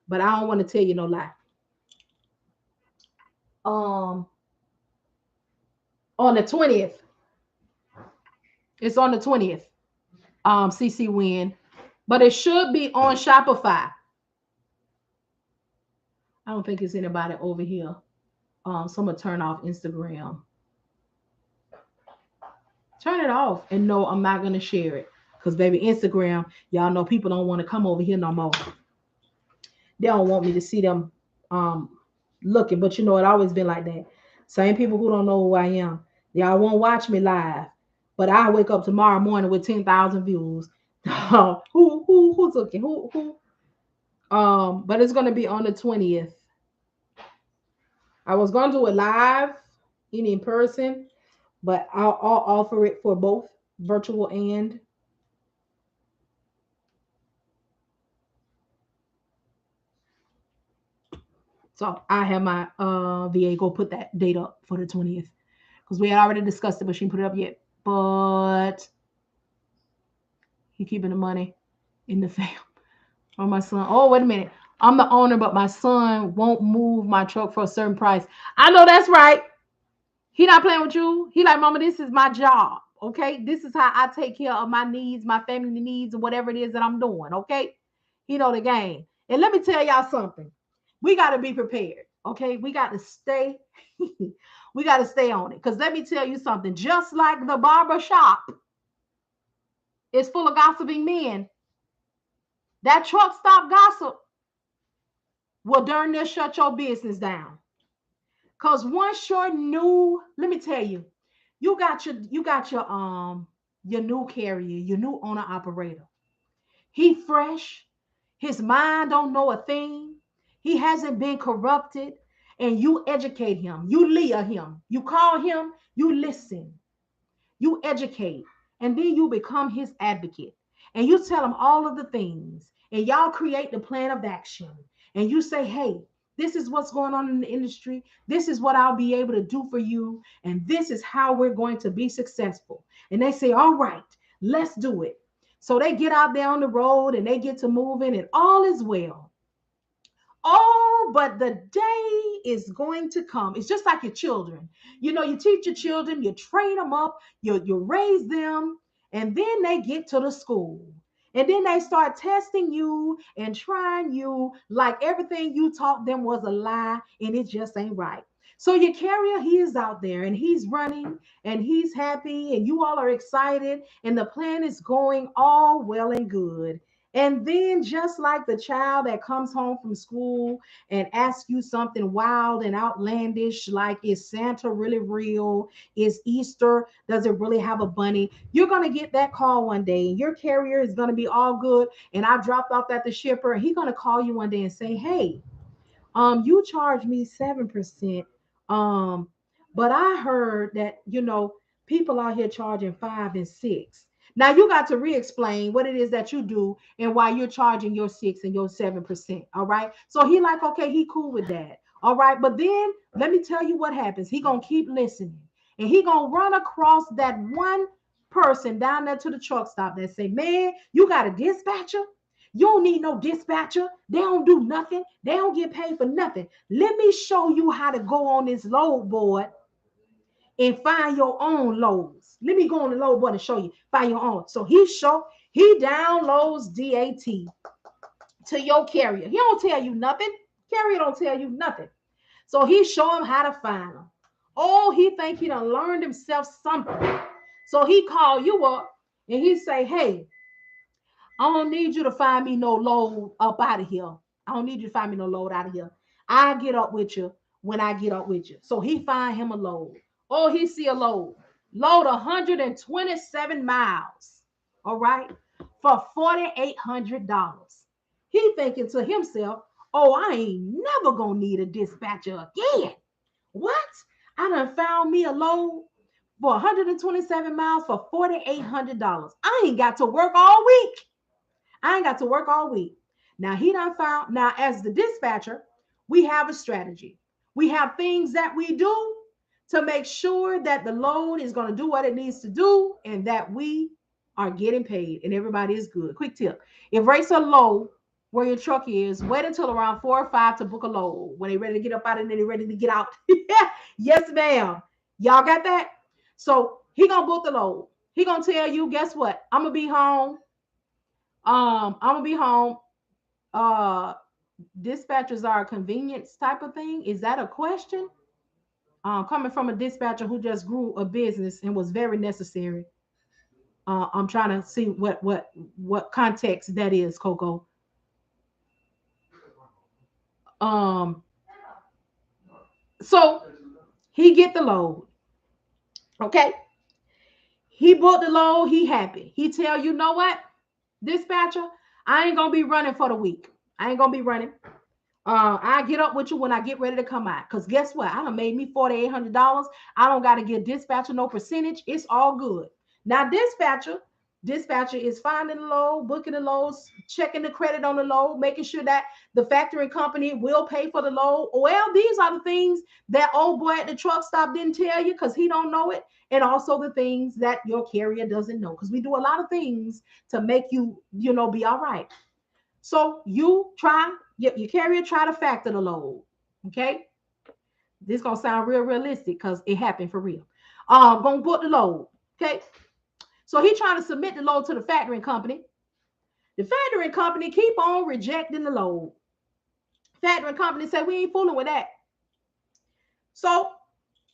Speaker 1: But I don't want to tell you no lie. Um, on the 20th, it's on the 20th. CC Win, but it should be on Shopify. I don't think it's anybody over here. So I'm gonna turn off Instagram. Turn it off, and no, I'm not gonna share it because baby, Instagram, y'all know people don't want to come over here no more. They don't want me to see them um looking, but it always been like that. Same people who don't know who I am. Y'all won't watch me live, but I wake up tomorrow morning with 10,000 views. Who's looking? Who? But it's gonna be on the 20th. I was gonna do it live, in person, but I'll offer it for both virtual and So I have my VA go put that date up for the 20th because we had already discussed it, but she didn't put it up yet. But he keeping the money in the fam. Or my son. Oh, wait a minute. I'm the owner, but my son won't move my truck for a certain price. I know that's right. He not playing with you. He like, mama, this is my job. Okay. This is how I take care of my needs, my family needs, and whatever it is that I'm doing. Okay. He know the game. And let me tell y'all something. We got to be prepared. Okay. We got to stay. We got to stay on it. Because let me tell you something. Just like the barber shop is full of gossiping men, that truck stop gossip will darn near shut your business down. Cause once you're new, let me tell you, you got your new carrier, your new owner operator. He fresh, his mind don't know a thing. He hasn't been corrupted, and you educate him, you leah him, you call him, you listen, you educate, and then you become his advocate. And you tell him all of the things, and y'all create the plan of action. And you say, hey, this is what's going on in the industry. This is what I'll be able to do for you. And this is how we're going to be successful. And they say, all right, let's do it. So they get out there on the road and they get to moving, and all is well. Oh, but the day is going to come. It's just like your children. You know, you teach your children, you train them up, you raise them, and then they get to the school. And then they start testing you and trying you like everything you taught them was a lie and it just ain't right. So your carrier, he is out there and he's running and he's happy and you all are excited and the plan is going all well and good. And then, just like the child that comes home from school and asks you something wild and outlandish, like, is Santa really real? Is Easter? Does it really have a bunny? You're going to get that call one day, and your carrier is going to be all good. And I dropped off at the shipper, and he's going to call you one day and say, hey, you charged me 7%. Um, but I heard that, people out here charging 5 and 6. Now you got to re-explain what it is that you do and why you're charging your 6 and your 7%. All right. So he like, okay, he cool with that. All right. But then let me tell you what happens. He gonna keep listening and he gonna run across that one person down there to the truck stop that say, man, you got a dispatcher? You don't need no dispatcher. They don't do nothing. They don't get paid for nothing. Let me show you how to go on this load board and find your own loads. Let me go on the load board and show you. Find your own. So he downloads DAT to your carrier. He don't tell you nothing. Carrier don't tell you nothing. So he show him how to find them. Oh, he think he done learned himself something. So he call you up and he say, hey, I don't need you to find me no load up out of here. I don't need you to find me no load out of here. I get up with you when I get up with you. So he find him a load. Oh, he see a load. Load 127 miles. All right. For $4,800. He thinking to himself, oh, I ain't never gonna need a dispatcher again. What? I done found me a load for 127 miles for $4,800. I ain't got to work all week. I ain't got to work all week. Now he done found. Now, as the dispatcher, we have a strategy. We have things that we do to make sure that the load is going to do what it needs to do and that we are getting paid and everybody is good. Quick tip. If rates are low where your truck is, wait until around 4 or 5 to book a load. When they're ready to get up out and then they're ready to get out. Yes, ma'am. Y'all got that? So he gonna book the load. He gonna tell you, guess what? I'm gonna be home. I'm gonna be home. Uh, Dispatchers are a convenience type of thing. Is that a question? Coming from a dispatcher who just grew a business and was very necessary. I'm trying to see what context that is, Coco. Um, so he get the load. Okay, he bought the load. He happy. He tell you know what, dispatcher, I ain't gonna be running for the week. I ain't gonna be running. I get up with you when I get ready to come out. Cause guess what? I done made me $4,800. I don't gotta give dispatcher no percentage. It's all good. Now, dispatcher, Dispatcher is finding the load, booking the loads, checking the credit on the load, making sure that the factoring company will pay for the load. Well, these are the things that old boy at the truck stop didn't tell you because he don't know it. And also the things that your carrier doesn't know. Because we do a lot of things to make you, be all right. So your carrier try to factor the load. Okay. This gonna sound real realistic because it happened for real. Gonna book the load. Okay. So he trying to submit the load to the factoring company. The factoring company keep on rejecting the load. Factoring company say we ain't fooling with that. So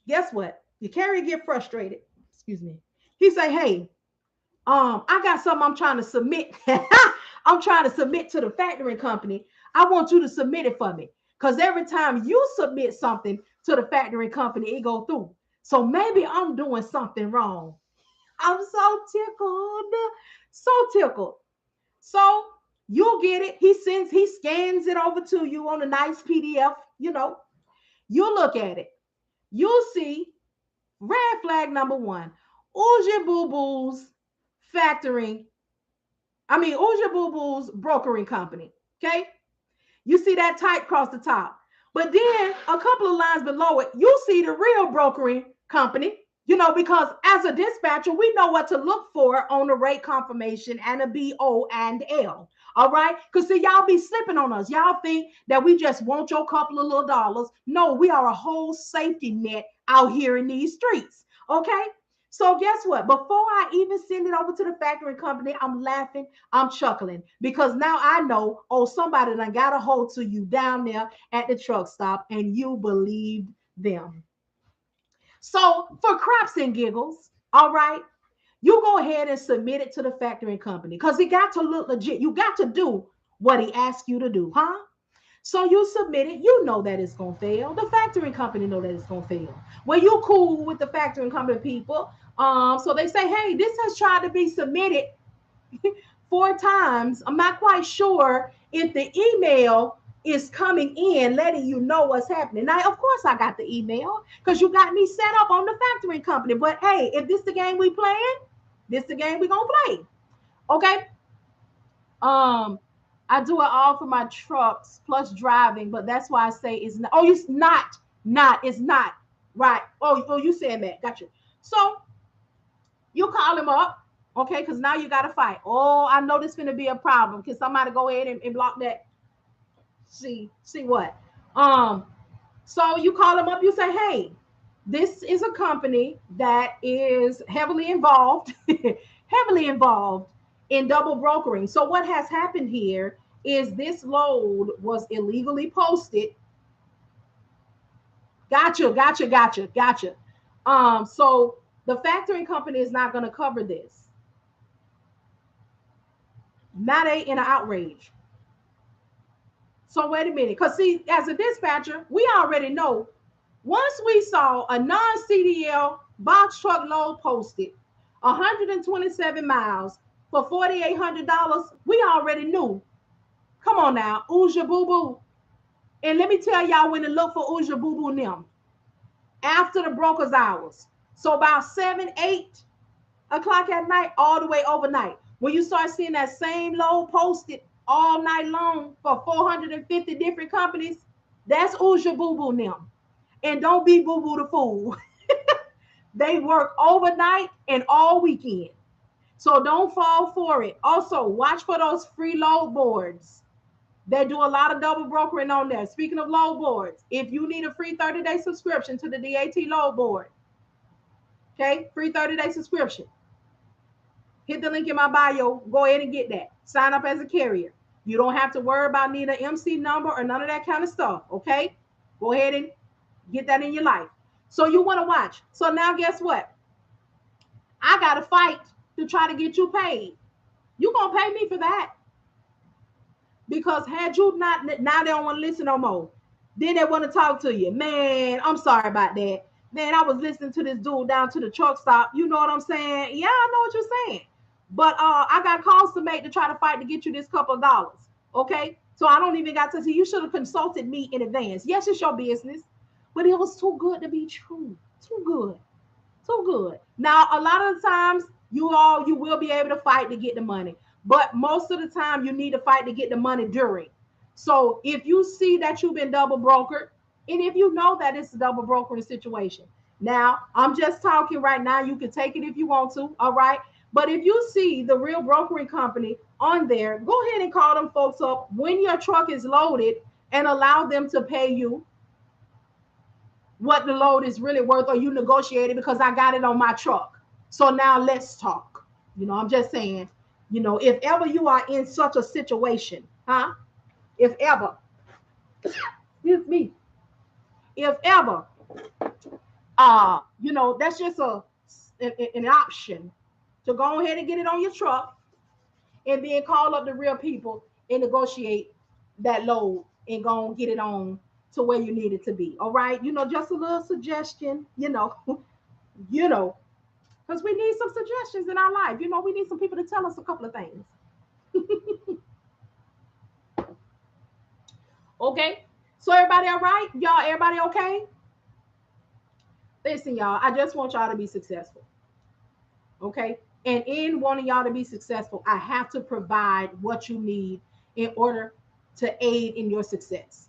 Speaker 1: guess what? The carrier get frustrated. Excuse me. He say, hey, I got something I'm trying to submit. I'm trying to submit to the factoring company. I want you to submit it for me. Because every time you submit something to the factoring company, it go through. So maybe I'm doing something wrong. I'm so tickled. So tickled. So you'll get it. He scans it over to you on a nice PDF. You look at it. You'll see red flag number one. Uja Boo Boo's factoring. Uja Boo Boo's brokering company. Okay. You see that type across the top. But then a couple of lines below it, you see the real brokering company. Because as a dispatcher, we know what to look for on the rate confirmation and a BO and L. All right. Because see, y'all be slipping on us. Y'all think that we just want your couple of little dollars. No, we are a whole safety net out here in these streets. Okay. So guess what? Before I even send it over to the factoring company, I'm laughing, I'm chuckling because now I know, somebody done got a hold to you down there at the truck stop and you believed them. So for craps and giggles, all right, you go ahead and submit it to the factoring company because it got to look legit. You got to do what he asked you to do, huh? So you submit it, you know that it's gonna fail. The factoring company know that it's gonna fail. Well, you cool with the factoring company people. So they say, hey, this has tried to be submitted 4 times. I'm not quite sure if the email is coming in, letting you know what's happening. Now, of course, I got the email because you got me set up on the factoring company. But hey, if this the game we playing, this the game we gonna play. Okay. I do it all for my trucks plus driving, but that's why I say it's not. Oh, it's it's not right. Oh, you saying that? Gotcha. So you call him up, okay? Because now you got to fight. Oh, I know this gonna be a problem. Can somebody go ahead and block that? See what? Um, so you call him up. You say, hey, this is a company that is heavily involved, heavily involved in double brokering. So what has happened here is this load was illegally posted. Gotcha. So the factoring company is not going to cover this. Now they in an outrage. So wait a minute, because see, as a dispatcher, we already know once we saw a non-CDL box truck load posted 127 miles for $4,800, we already knew. Come on now, Uja Boo Boo. And let me tell y'all when to look for Uja Boo Boo them after the broker's hours. So about 7, 8 o'clock at night, all the way overnight. When you start seeing that same load posted all night long for 450 different companies, that's Uja Boo Boo them. And don't be Boo Boo the fool. They work overnight and all weekend. So don't fall for it. Also, watch for those free load boards. They do a lot of double brokering on there. Speaking of load boards, if you need a free 30-day subscription to the DAT load board, okay, free 30-day subscription. Hit the link in my bio. Go ahead and get that. Sign up as a carrier. You don't have to worry about needing an MC number or none of that kind of stuff, okay? Go ahead and get that in your life. So you want to watch. So now guess what? I got to fight to try to get you paid. You going to pay me for that. Because had you not, now they don't want to listen no more. Then they want to talk to you. Man, I'm sorry about that. Man, I was listening to this dude down to the truck stop. You know what I'm saying? Yeah, I know what you're saying. But I got calls to make to try to fight to get you this couple of dollars. Okay? So I don't even got to see. You should have consulted me in advance. Yes, it's your business. But it was too good to be true. Too good. Too good. Now, a lot of the times, You will be able to fight to get the money. But most of the time you need to fight to get the money during. So if you see that you've been double brokered, and if you know that it's a double brokering situation, now I'm just talking right now. You can take it if you want to, all right? But if you see the real brokering company on there, go ahead and call them folks up when your truck is loaded and allow them to pay you what the load is really worth, or you negotiate it because I got it on my truck. So now let's talk. I'm just saying, if ever you are in such a situation, huh? If ever, excuse me, if ever, that's just an option to go ahead and get it on your truck and then call up the real people and negotiate that load and go and get it on to where you need it to be. All right. Just a little suggestion, you know, because we need some suggestions in our life. We need some people to tell us a couple of things. Okay. So everybody all right? Y'all, everybody okay? Listen, y'all, I just want y'all to be successful. Okay. And in wanting y'all to be successful, I have to provide what you need in order to aid in your success.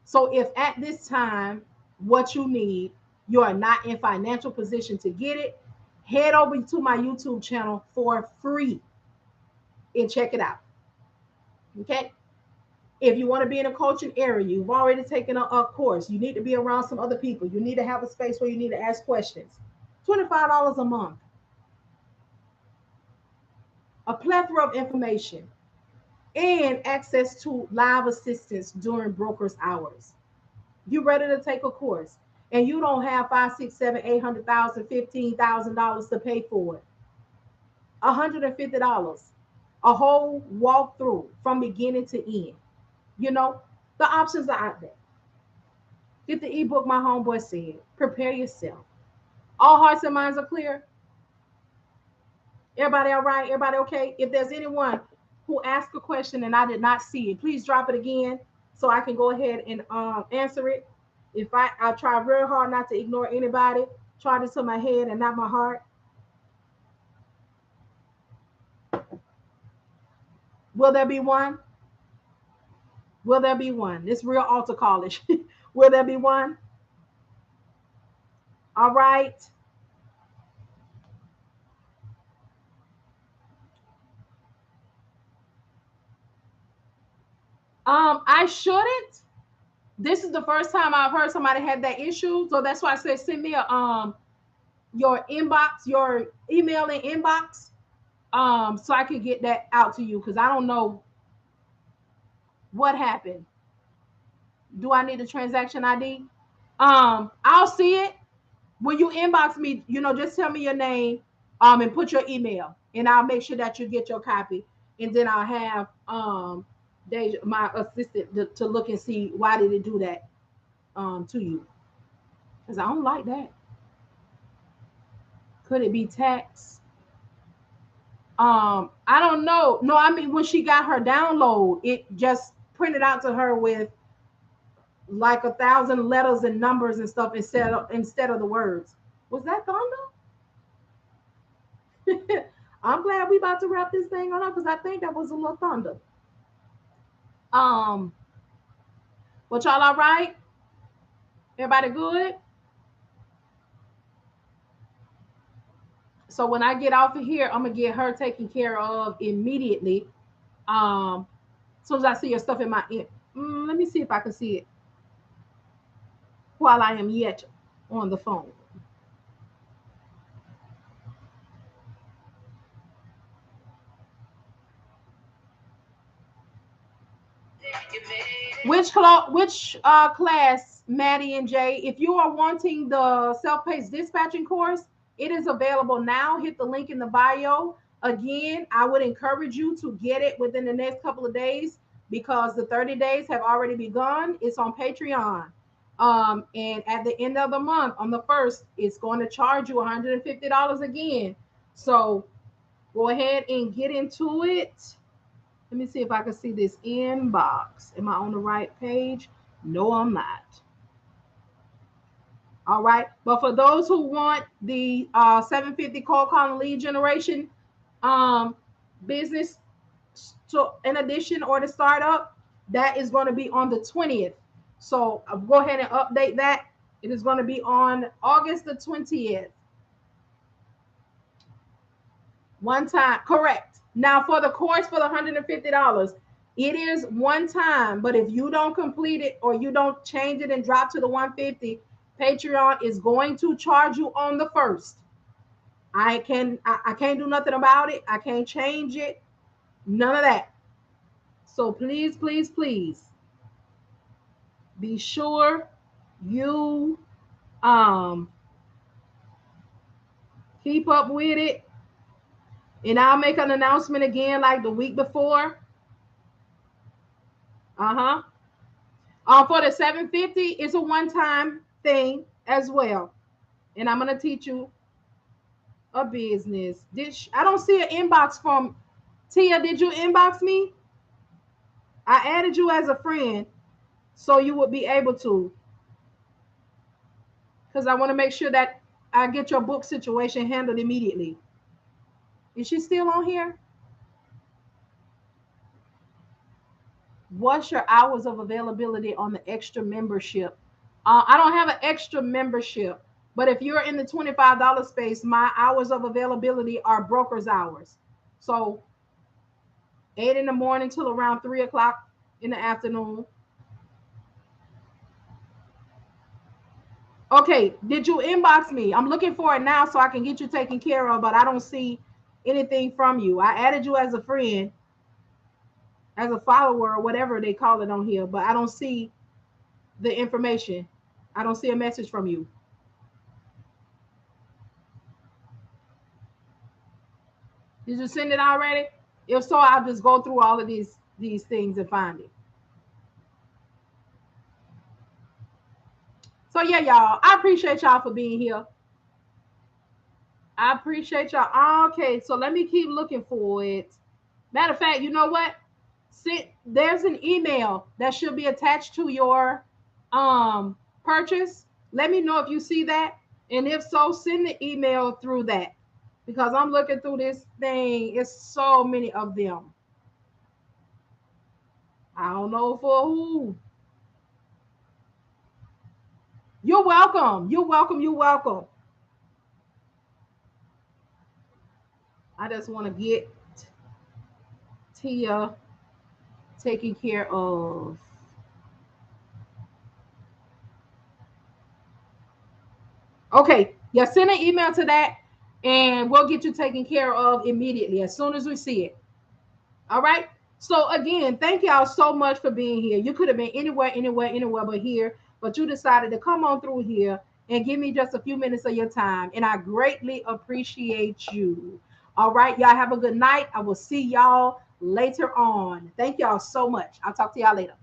Speaker 1: So if at this time, what you need, you are not in financial position to get it, head over to my YouTube channel for free and check it out. Okay. If you want to be in a coaching area, you've already taken a course, you need to be around some other people, you need to have a space where you need to ask questions. $25 a month. A plethora of information and access to live assistance during brokers' hours. You ready to take a course and you don't have five, six, seven, 800,000, $15,000 to pay for it. $150, a whole walkthrough from beginning to end. The options are out there. Get the ebook, My Homeboy Said. Prepare yourself. All hearts and minds are clear. Everybody all right? Everybody okay? If there's anyone who asked a question and I did not see it, please drop it again so I can go ahead and answer it. If I try very hard not to ignore anybody, try this to my head and not my heart. Will there be one? Will there be one? It's real altar college. Will there be one? All right. I shouldn't. This is the first time I've heard somebody had that issue, so that's why I said send me your inbox, your email and inbox, so I can get that out to you because I don't know what happened. Do I need a transaction ID? I'll see it when you inbox me. Just tell me your name, and put your email, and I'll make sure that you get your copy, and then I'll have Deja, my assistant, to look and see why did it do that to you, because I don't like that. Could it be tax? I don't know. No, I mean when she got her download, it just printed out to her with like 1,000 letters and numbers and stuff instead of the words. Was that thunder? I'm glad we about to wrap this thing on up because I think that was a little thunder. Um, but y'all all right? Everybody good? So when I get off of here, I'm gonna get her taken care of immediately. As soon as I see your stuff in my let me see if I can see it while I am yet on the phone. Which class, Maddie and Jay? If you are wanting the self-paced dispatching course, it is available now. Hit the link in the bio. Again, I would encourage you to get it within the next couple of days because the 30 days have already begun. It's on Patreon. And at the end of the month, on the 1st, it's going to charge you $150 again. So go ahead and get into it. Let me see if I can see this inbox. Am I on the right page? No, I'm not. All right. But for those who want the 750 cold calling lead generation um, business to in addition or to start up, that is going to be on the 20th. So I'll go ahead and update that. It is going to be on August the 20th. One time, correct. Now for the course for the $150, it is one time, but if you don't complete it or you don't change it and drop to the 150, Patreon is going to charge you on the first. I can't do nothing about it. I can't change it. None of that. So please, please, please be sure you um keep up with it. And I'll make an announcement again like the week before. Uh-huh. For the 750, it's a one-time thing as well. And I'm gonna teach you a business. I don't see an inbox from Tia. Did you inbox me? I added you as a friend so you would be able to, because I want to make sure that I get your book situation handled immediately. Is she still on here? What's your hours of availability on the extra membership? I don't have an extra membership, but if you're in the $25 space, my hours of availability are broker's hours. So 8 in the morning till around 3 o'clock in the afternoon. Okay, did you inbox me? I'm looking for it now so I can get you taken care of, but I don't see anything from you. I added you as a friend, as a follower, or whatever they call it on here, but I don't see the information. I don't see a message from you. Did you send it already? If so, I'll just go through all of these things and find it. So yeah, y'all, I appreciate y'all for being here. I appreciate y'all. Okay, so let me keep looking for it. Matter of fact, you know what? There's an email that should be attached to your purchase. Let me know if you see that. And if so, send the email through that. Because I'm looking through this thing. It's so many of them. I don't know for who. You're welcome. You're welcome. You're welcome. I just want to get Tia taken care of. Okay. Yeah, send an email to that and we'll get you taken care of immediately as soon as we see it. All right. So again, thank y'all so much for being here. You could have been anywhere but here, but you decided to come on through here and give me just a few minutes of your time. And I greatly appreciate you. All right. Y'all have a good night. I will see y'all later on. Thank y'all so much. I'll talk to y'all later.